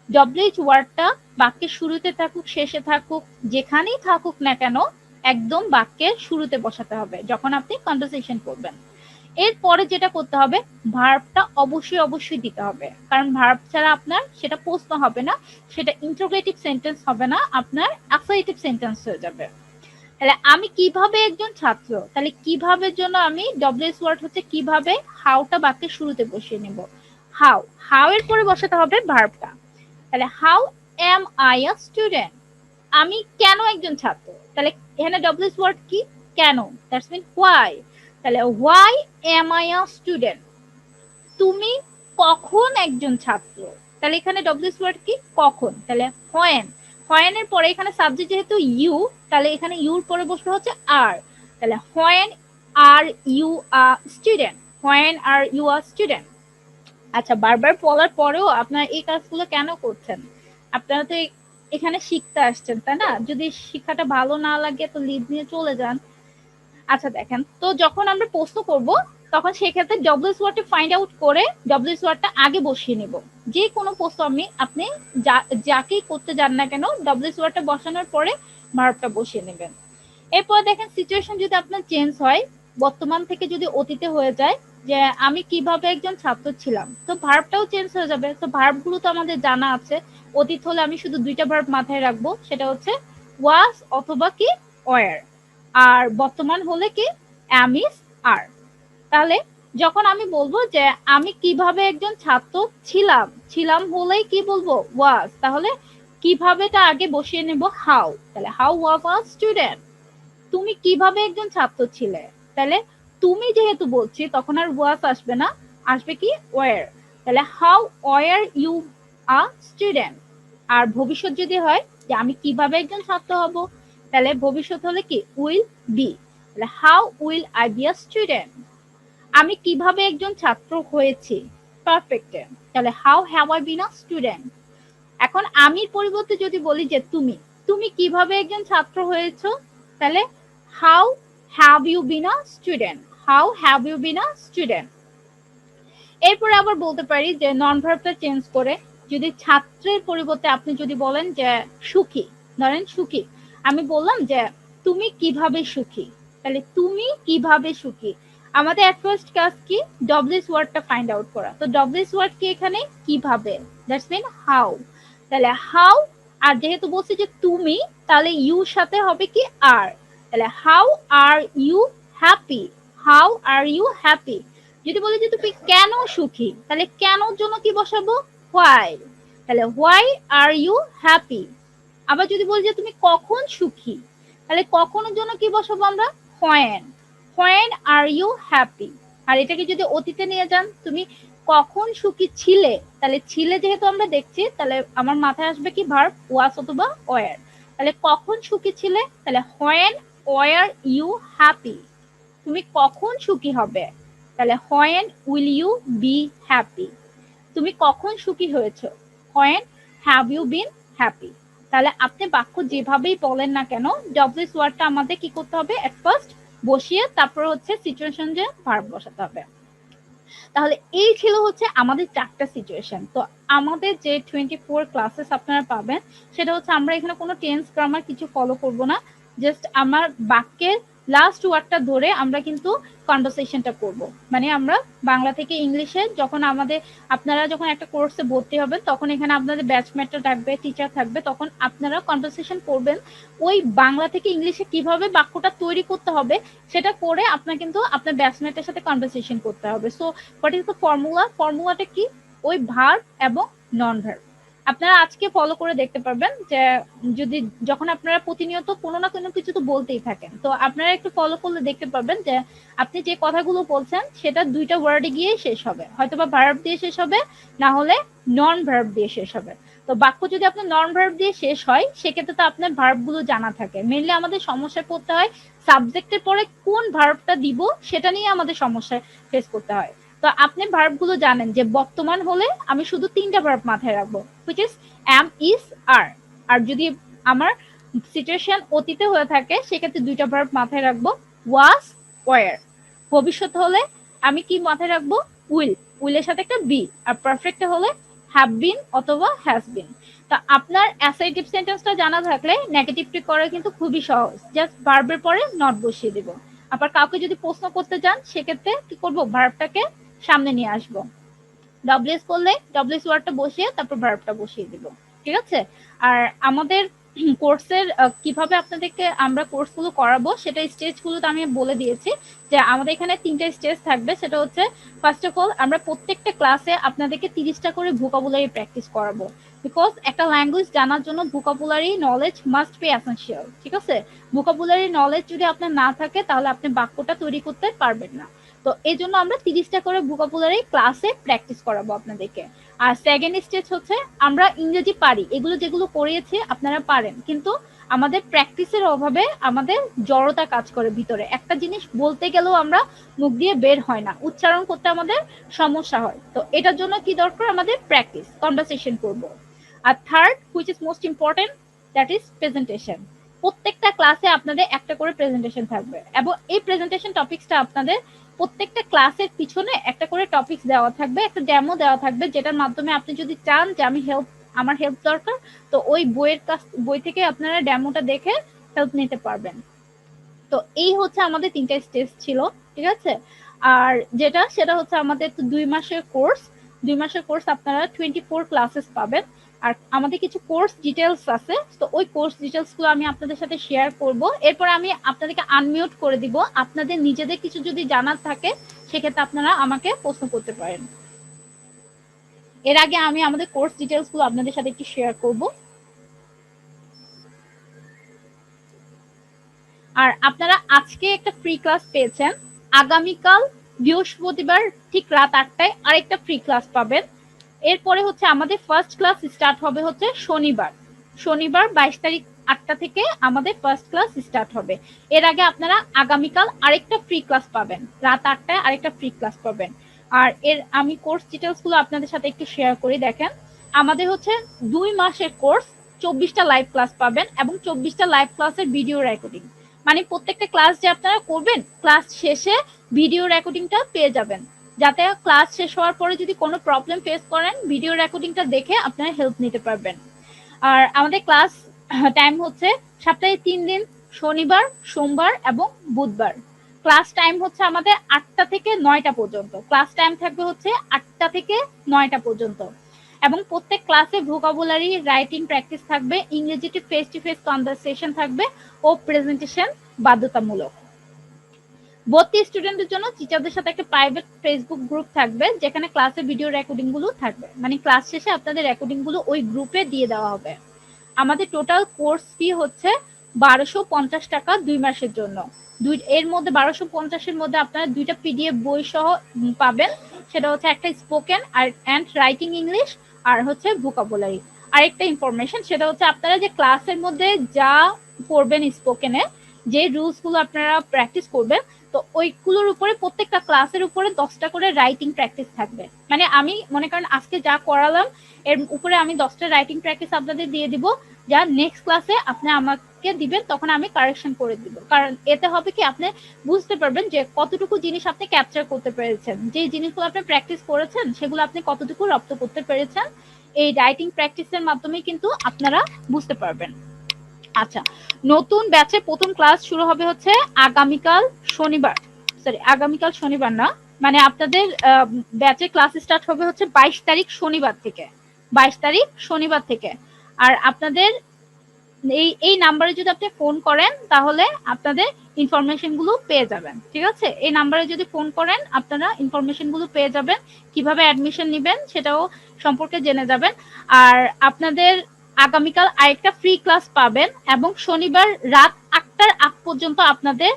A: ডব্লিউএইচ ওয়ার্ডটা বাক্যের শুরুতে থাকুক শেষে থাকুক যেখানেই থাকুক না কেন একদম বাক্যের শুরুতে বসাতে হবে যখন আপনি কনভারসেশন করবেন। এরপরে যেটা করতে হবে, ভার্বটা অবশ্যই দিতে হবে, কারণ ভার্ব ছাড়া আপনার সেটা প্রশ্ন হবে না, সেটা ইন্টারোগেটিভ সেন্টেন্স হবে না, আপনার অ্যাসার্টিভ সেন্টেন্স হয়ে যাবে। তাহলে আমি কিভাবে একজন ছাত্র, তাহলে কিভাবে জন্য আমি ডব্লিউএস ওয়ার্ড হচ্ছে কিভাবে, হাউটা বাক্যের শুরুতে বসিয়ে নেব। হাউ, হাউ এর পরে বসাতে হবে ভার্বটা। তাহলে how M I a student, আমি কেন একজন ছাত্র, তাহলে এখানে ডব্লিউএস ওয়ার্ড কি, কেন, দ্যাটস মিন হোয়াই। তাহলে why M I a student, তুমি কখন একজন ছাত্র, তাহলে এখানে ডব্লিউএস ওয়ার্ড কি, কখন। তাহলে হোয়েন, হোয়েন এর পরে এখানে সাবজেক্ট যেহেতু ইউ, তাহলে এখানে ইউর পরে বসবে হচ্ছে আর। তাহলে when are you a student, when are you a student. আচ্ছা, বারবার বলার পরেও আপনারা এই কাজগুলো কেন করছেন? আপনারা তো এখানে শিখতে আসছেন, তাই না? যদি শিক্ষাটা ভালো না লাগে তো লিভ নিয়ে চলে যান। আচ্ছা দেখেন, তো যখন আমরা প্রশ্ন করব তখন সেক্ষেত্রে ডব্লিউএস ওয়ার্ডটা ফাইন্ড আউট করে ডব্লিউএস ওয়ার্ডটা আগে বসিয়ে নেব। যে কোনো প্রশ্ন আপনি যাকেই করতে যান না কেন, ডব্লিউএস ওয়ার্ডটা বসানোর পরে ভার্বটা বসিয়ে নেবেন। এরপর দেখেন, সিচুয়েশন যদি আপনার চেঞ্জ হয়, বর্তমান থেকে যদি অতীতে হয়ে যায়, যে আমি কিভাবে একজন ছাত্র ছিলাম, তো ভার্বটাও চেঞ্জ হয়ে যাবে। তো ভার্বগুলো তো আমাদের জানা আছে। অতীত হলে আমি শুধু দুইটা ভার্ব মাথায় রাখবো, সেটা হচ্ছে ওয়াজ অথবা কি ওয়ার। আর বর্তমান হলে কি অ্যাম ইজ আর। তাহলে যখন আমি বলবো যে আমি কিভাবে একজন ছাত্র ছিলাম, ছিলাম হলেই কি বলবো ওয়াজ, তাহলে কিভাবেটা আগে বসিয়ে নেব হাউ। তাহলে হাউ ওয়াজ আ স্টুডেন্ট, তুমি কিভাবে একজন ছাত্র ছিলে, তাহলে তুমি যেহেতু বলছি তখন আর ওয়াজ আসবে না, আসবে কি ওয়ার। তাহলে how were you a student. আর ভবিষ্যৎ যদি হয় যে আমি কিভাবে একজন ছাত্র হব, তাহলে ভবিষ্যৎ হলে কি উইল বি। তাহলে how will I B a student. আমি কিভাবে একজন ছাত্র হয়েছি পারফেক্ট, তাহলে how have I been a student. এখন আমির পরিবর্তে যদি বলি যে তুমি, তুমি কিভাবে একজন ছাত্র হয়েছো, তাহলে how have you been a student, how have you been a student. এরপরে আবার বলতে পারি যে নন ভার্বটা চেঞ্জ করে, যদি ছাত্রের পরিবর্তে আপনি যদি বলেন যে সুখী, ধরেন সুখী, আমি বললাম যে তুমি কিভাবে সুখী, তাহলে তুমি কিভাবে সুখী। আমাদের এট ফার্স্ট কাজ কি, ডব্লিউএস ওয়ার্ডটা ফাইন্ড আউট করা। তো ডব্লিউএস ওয়ার্ড কি এখানে, কিভাবে, দ্যাটস মিন হাউ। তাহলে হাউ, আর যেহেতু বলছি যে তুমি, তাহলে ইউ সাথে হবে কি আর। তাহলে how are you happy, how are you happy. যদি বলি যে তুমি কেন সুখী, তাহলে কেনর জন্য কি বসাবো, হোয়াই। তাহলে হোয়াই আর ইউ হ্যাপি। আবার যদি বলি যে তুমি কখন সুখী, তাহলে কখনের জন্য কি বসাবো আমরা, when, when are you happy. আর এটাকে যদি অতীতে নিয়ে যান, তুমি কখন সুখী ছিলে, তাহলে ছিলে যেহেতু আমরা দেখছি, তাহলে আমার মাথায় আসবে কি ভার্ব ওয়াজ অথবা ওয়ার। তাহলে কখন সুখী ছিলে, তাহলে হোয়েন ওয়ার ইউ হ্যাপি। তুমি কখন সুখী হবে, তাহলে when will you be happy. তুমি কখন সুখী হয়েছো, when have you been happy. তাহলে আপনি বাক্য যেভাবেই বলেন না কেন, ডব্লিউএস ওয়ার্ডটা আমাদের কি করতে হবে, এট ফার্স্ট বসিয়ে তারপর হচ্ছে সিচুয়েশন যে ভার্ব বসাতে হবে। তাহলে এই ছিল হচ্ছে আমাদের 4টা সিচুয়েশন। তো আমাদের যে 24 ক্লাসেস আপনারা পাবেন, সেটা হচ্ছে আমরা এখানে কোনো টেন্স গ্রামার কিছু ফলো করব না, জাস্ট আমার বাক্যের লাস্ট ওয়ার্ডটা ধরে আমরা কিন্তু কনভারসেশনটা করব। মানে আমরা বাংলা থেকে ইংলিশে যখন আপনারা যখন একটা কোর্সে ভর্তি হবেন, তখন এখানে আপনাদের ব্যাচমেটটা থাকবে, টিচার থাকবে, তখন আপনারা কনভারসেশন করবেন ওই বাংলা থেকে ইংলিশে কিভাবে বাক্যটা তৈরি করতে হবে, সেটা করে আপনার কিন্তু আপনার ব্যাচমেটের সাথে কনভারসেশন করতে হবে। So what is the formula, ফর্মুলাটা কি, ওই ভার্ব এবং নন ভার্ব আপনারা আজকে ফলো করে দেখতে পারবেন। যে যদি যখন আপনারা প্রতিনিয়ত কোনো না কোনো কিছু তো বলতেই থাকেন, তো আপনারা একটু ফলো করলে দেখতে পারবেন যে আপনি যে কথাগুলো বলছেন সেটা দুইটা ওয়ার্ডে গিয়ে শেষ হবে, হয়তোবা ভার্ব দিয়ে শেষ হবে, না হলে নন ভার্ব দিয়ে শেষ হবে। তো বাক্য যদি আপনার নন ভার্ব দিয়ে শেষ হয়, সেক্ষেত্রে তো আপনার ভার্বগুলো জানা থাকে। মেনলি আমাদের সমস্যায় পড়তে হয় সাবজেক্টের পরে কোন ভার্বটা দিব, সেটা নিয়ে আমাদের সমস্যায় ফেস করতে হয়। তো আপনি ভার্বগুলো জানেন যে বর্তমান হলে আমি শুধু 3টা ভার্ব মাথায় রাখবো, হুইচ ইজ অ্যাম, ইজ, আর। আর যদি আমার সিচুয়েশন অতীতে হয়ে থাকে, সেক্ষেত্রে 2টা ভার্ব মাথায় রাখবো, ওয়াজ, ওয়ার। ভবিষ্যৎ হলে আমি কি মাথায় রাখবো, উইল, উইলের সাথে একটা বি। আর পারফেক্ট হলে হ্যাভ বিন অথবা হ্যাজ বিন। তা আপনার অ্যাসার্টিভ সেন্টেন্সটা জানা থাকলে নেগেটিভটি করা কিন্তু খুবই সহজ, জাস্ট ভার্বের পরে নট বসিয়ে দেব। আবার কাউকে যদি প্রশ্ন করতে চান, সেক্ষেত্রে কি করবো, ভার্বটাকে সামনে নিয়ে আসবো, ডব্লিউএস করলে ডব্লিউএস ওয়ার্ডটা বসিয়ে তারপর ভার্বটা বসিয়ে দিব, ঠিক আছে। আর আমাদের কোর্সের কিভাবে আপনাদেরকে আমরা কোর্সগুলো করাবো সেটা স্টেজগুলো তো আমি বলে দিয়েছি যে আমাদের এখানে 3টা স্টেজ থাকবে। সেটা হচ্ছে ফার্স্ট অফ অল আমরা প্রত্যেকটা ক্লাসে আপনাদেরকে 30টা করে ভোকাবুলারি প্র্যাকটিস করাবো, বিকজ একটা ল্যাঙ্গুয়েজ জানার জন্য vocabulary knowledge must be essential. ঠিক আছে, ভোকাবুলারি নলেজ যদি আপনার না থাকে তাহলে আপনি বাক্যটা তৈরি করতে পারবেন না। তো এই জন্য আমরা 30টা করে ভোকাবুলারি ক্লাসে প্র্যাকটিস করাবো আপনাদেরকে। আর সেকেন্ড স্টেজ হচ্ছে আমরা ইংরেজি পারি, এগুলো যেগুলো করিয়েছি আপনারা পারেন, কিন্তু আমাদের প্র্যাকটিসের অভাবে আমাদের জড়তা কাজ করে ভিতরে, একটা জিনিস বলতে গেলেও আমরা মুখ দিয়ে বের হয় না, উচ্চারণ করতে আমাদের সমস্যা হয়। তো এটার জন্য কি দরকার, আমাদের প্র্যাকটিস, কনভারসেশন করব। আর third which is most important, that is presentation. প্রত্যেকটা ক্লাসে আপনাদের একটা করে প্রেজেন্টেশন থাকবে, এবং এই প্রেজেন্টেশন টপিকসটা আপনাদের প্রত্যেকটা ক্লাসের পিছনে একটা করে টপিকস দেওয়া থাকবে, একটা ডেমো দেওয়া থাকবে, যেটার মাধ্যমে আপনি যদি চান যে আমার হেল্প দরকার, তো ওই বই থেকে আপনারা ডেমোটা দেখে হেল্প নিতে পারবেন। তো এই হচ্ছে আমাদের 3টা স্টেজ ছিল, ঠিক আছে। আর সেটা হচ্ছে আমাদের তো 2 মাসের কোর্স, 2 মাসের কোর্স আপনারা 24 ক্লাসেস পাবেন। আর আমাদের কিছু কোর্স ডিটেলস আছে, তো ওই কোর্স ডিটেলস গুলো আমি আপনাদের সাথে শেয়ার করব। এরপর আমি আপনাদেরকে আনমিউট করে দিব, আপনাদের নিজেদের কিছু যদি জানার থাকে সেক্ষেত্রে আপনারা আমাকে প্রশ্ন করতে পারেন। এর আগে আমি আমাদের কোর্স ডিটেলস গুলো আপনাদের সাথে একটু শেয়ার করব। আর আপনারা আজকে একটা ফ্রি ক্লাস পেয়েছেন, আগামীকাল বৃহস্পতিবার ঠিক রাত 8টায় আরেকটা ফ্রি ক্লাস পাবেন। এরপরে হচ্ছে আমাদের ফার্স্ট ক্লাস স্টার্ট হবে হচ্ছে শনিবার 22 তারিখ 8টা থেকে আমাদের ফার্স্ট ক্লাস স্টার্ট হবে। এর আগে আপনারা আগামীকাল আরেকটা ফ্রি ক্লাস পাবেন, রাত 8টায় আরেকটা ফ্রি ক্লাস পাবেন। আর আমি কোর্স ডিটেলস গুলো আপনাদের সাথে একটু শেয়ার করি। দেখেন, আমাদের হচ্ছে 2 মাসের কোর্স, 24টা লাইভ ক্লাস পাবেন এবং 24টা লাইভ ক্লাসের ভিডিও রেকর্ডিং। মানে প্রত্যেকটা ক্লাস যে আপনারা করবেন, ক্লাস শেষে ভিডিও রেকর্ডিংটা পেয়ে যাবেন, যাতে ক্লাস শেষ হওয়ার পরে যদি কোনো প্রবলেম ফেস করেন ভিডিও রেকর্ডিংটা দেখে আপনারা হেল্প নিতে পারবেন। আর আমাদের ক্লাস টাইম হচ্ছে সপ্তাহে 3 দিন, শনিবার, সোমবার এবং বুধবার। ক্লাস টাইম হচ্ছে আমাদের 8টা থেকে 9টা পর্যন্ত, ক্লাস টাইম থাকবে হচ্ছে 8টা থেকে 9টা পর্যন্ত। এবং প্রত্যেক ক্লাসে ভোকাবুলারি রাইটিং প্র্যাকটিস থাকবে, ইংরেজিতে ফেস টু ফেস কনভারসেশন থাকবে ও প্রেজেন্টেশন বাধ্যতামূলক। ভর্তি স্টুডেন্টদের জন্য টিচারদের সাথে একটা প্রাইভেট ফেসবুক গ্রুপ থাকবে, যেখানে ক্লাসের ভিডিও রেকর্ডিং গুলো থাকবে, মানে ক্লাস শেষে আপনাদের রেকর্ডিং গুলো ওই গ্রুপে দিয়ে দেওয়া হবে। আমাদের টোটাল কোর্স ফি হচ্ছে 1250 টাকা 2 মাসের জন্য। এর মধ্যে 1250-এর মধ্যে আপনারা 2টা পিডিএফ বই সহ পাবেন, সেটা হচ্ছে একটা স্পোকেন অ্যান্ড রাইটিং ইংলিশ, আর হচ্ছে ভোকাবুলারি। আরেকটা ইনফরমেশন, সেটা হচ্ছে আপনারা যে ক্লাসের মধ্যে যা পড়বেন, স্পোকেনে যে রুলস গুলো আপনারা প্র্যাকটিস করবেন, তো ওইগুলোর উপরে প্রত্যেকটা ক্লাসের উপরে 10টা করে রাইটিং প্র্যাকটিস থাকবে। মানে আমি মনে করেন আজকে যা করালাম এর উপরে আমি 10টা রাইটিং প্র্যাকটিস আপনাদের দিয়ে দিব, যা নেক্সট ক্লাসে আপনি আমাকে দিবেন, তখন আমি কারেকশন করে দিব। কারণ এতে হবে কি, আপনি বুঝতে পারবেন যে কতটুকু জিনিস আপনি ক্যাপচার করতে পেরেছেন, যে জিনিসগুলো আপনি প্র্যাকটিস করেছেন সেগুলো আপনি কতটুকু রপ্ত করতে পেরেছেন, এই রাইটিং প্র্যাকটিসের মাধ্যমে কিন্তু আপনারা বুঝতে পারবেন। আচ্ছা, নতুন ব্যাচে প্রথম ক্লাস শুরু হবে হচ্ছে আগামীকাল শনিবার না, মানে আপনাদের ব্যাচে ক্লাস স্টার্ট হবে হচ্ছে 22 তারিখ শনিবার থেকে, 22 তারিখ শনিবার থেকে। আর আপনাদের এই নাম্বারে যদি আপনি ফোন করেন তাহলে আপনাদের ইনফরমেশন গুলো পেয়ে যাবেন। ঠিক আছে, এই নাম্বারে যদি ফোন করেন আপনারা ইনফরমেশন গুলো পেয়ে যাবেন, কিভাবে অ্যাডমিশন নেবেন সেটাও সম্পর্কে জেনে যাবেন। আর আপনাদের আগামীকাল আরেকটা ফ্রি ক্লাস পাবেন, এবং শনিবার রাত 8টার আগ পর্যন্ত আপনাদের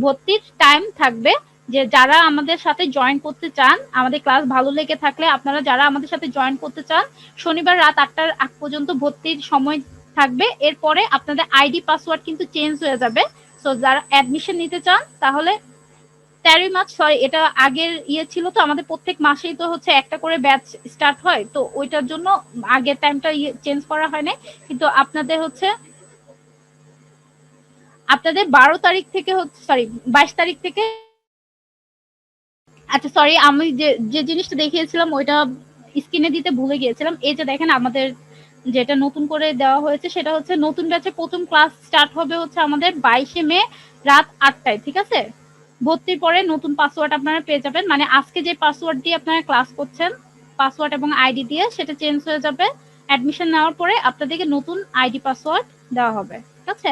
A: ভর্তির টাইম থাকবে। যে যারা আমাদের সাথে জয়েন করতে চান, আমাদের ক্লাস ভালো লেগে থাকলে আপনারা যারা আমাদের সাথে জয়েন করতে চান, শনিবার রাত 8টার আগ পর্যন্ত ভর্তির সময় থাকবে। এরপরে আপনাদের আইডি পাসওয়ার্ড কিন্তু চেঞ্জ হয়ে যাবে। সো যারা অ্যাডমিশন নিতে চান তাহলে 13 মার্চ, সরি এটা আগের ছিল, তো আমাদের প্রত্যেক মাসেই তো হচ্ছে একটা করে ব্যাচ স্টার্ট হয়, তো ওইটার জন্য আগের টাইমটা চেঞ্জ করা হয় না, কিন্তু আপনাদের 12 তারিখ থেকে হচ্ছে, সরি 22 তারিখ থেকে। আচ্ছা সরি, আমি যে জিনিসটা দেখিয়েছিলাম ওইটা স্ক্রিনে দিতে ভুলে গিয়েছিলাম। এই যে দেখেন আমাদের যেটা নতুন করে দেওয়া হয়েছে, সেটা হচ্ছে নতুন ব্যাচে প্রথম ক্লাস স্টার্ট হবে হচ্ছে আমাদের 22 মে রাত 8টায়। ঠিক আছে, ভর্তির পরে নতুন পাসওয়ার্ড আপনারা পেয়ে যাবেন, মানে আজকে যে পাসওয়ার্ড দিয়ে আপনারা ক্লাস করছেন, পাসওয়ার্ড এবং আইডি দিয়ে, সেটা চেঞ্জ হয়ে যাবে। অ্যাডমিশন নেওয়ার পরে আপনাদেরকে নতুন আইডি পাসওয়ার্ড দেওয়া হবে। ঠিক আছে?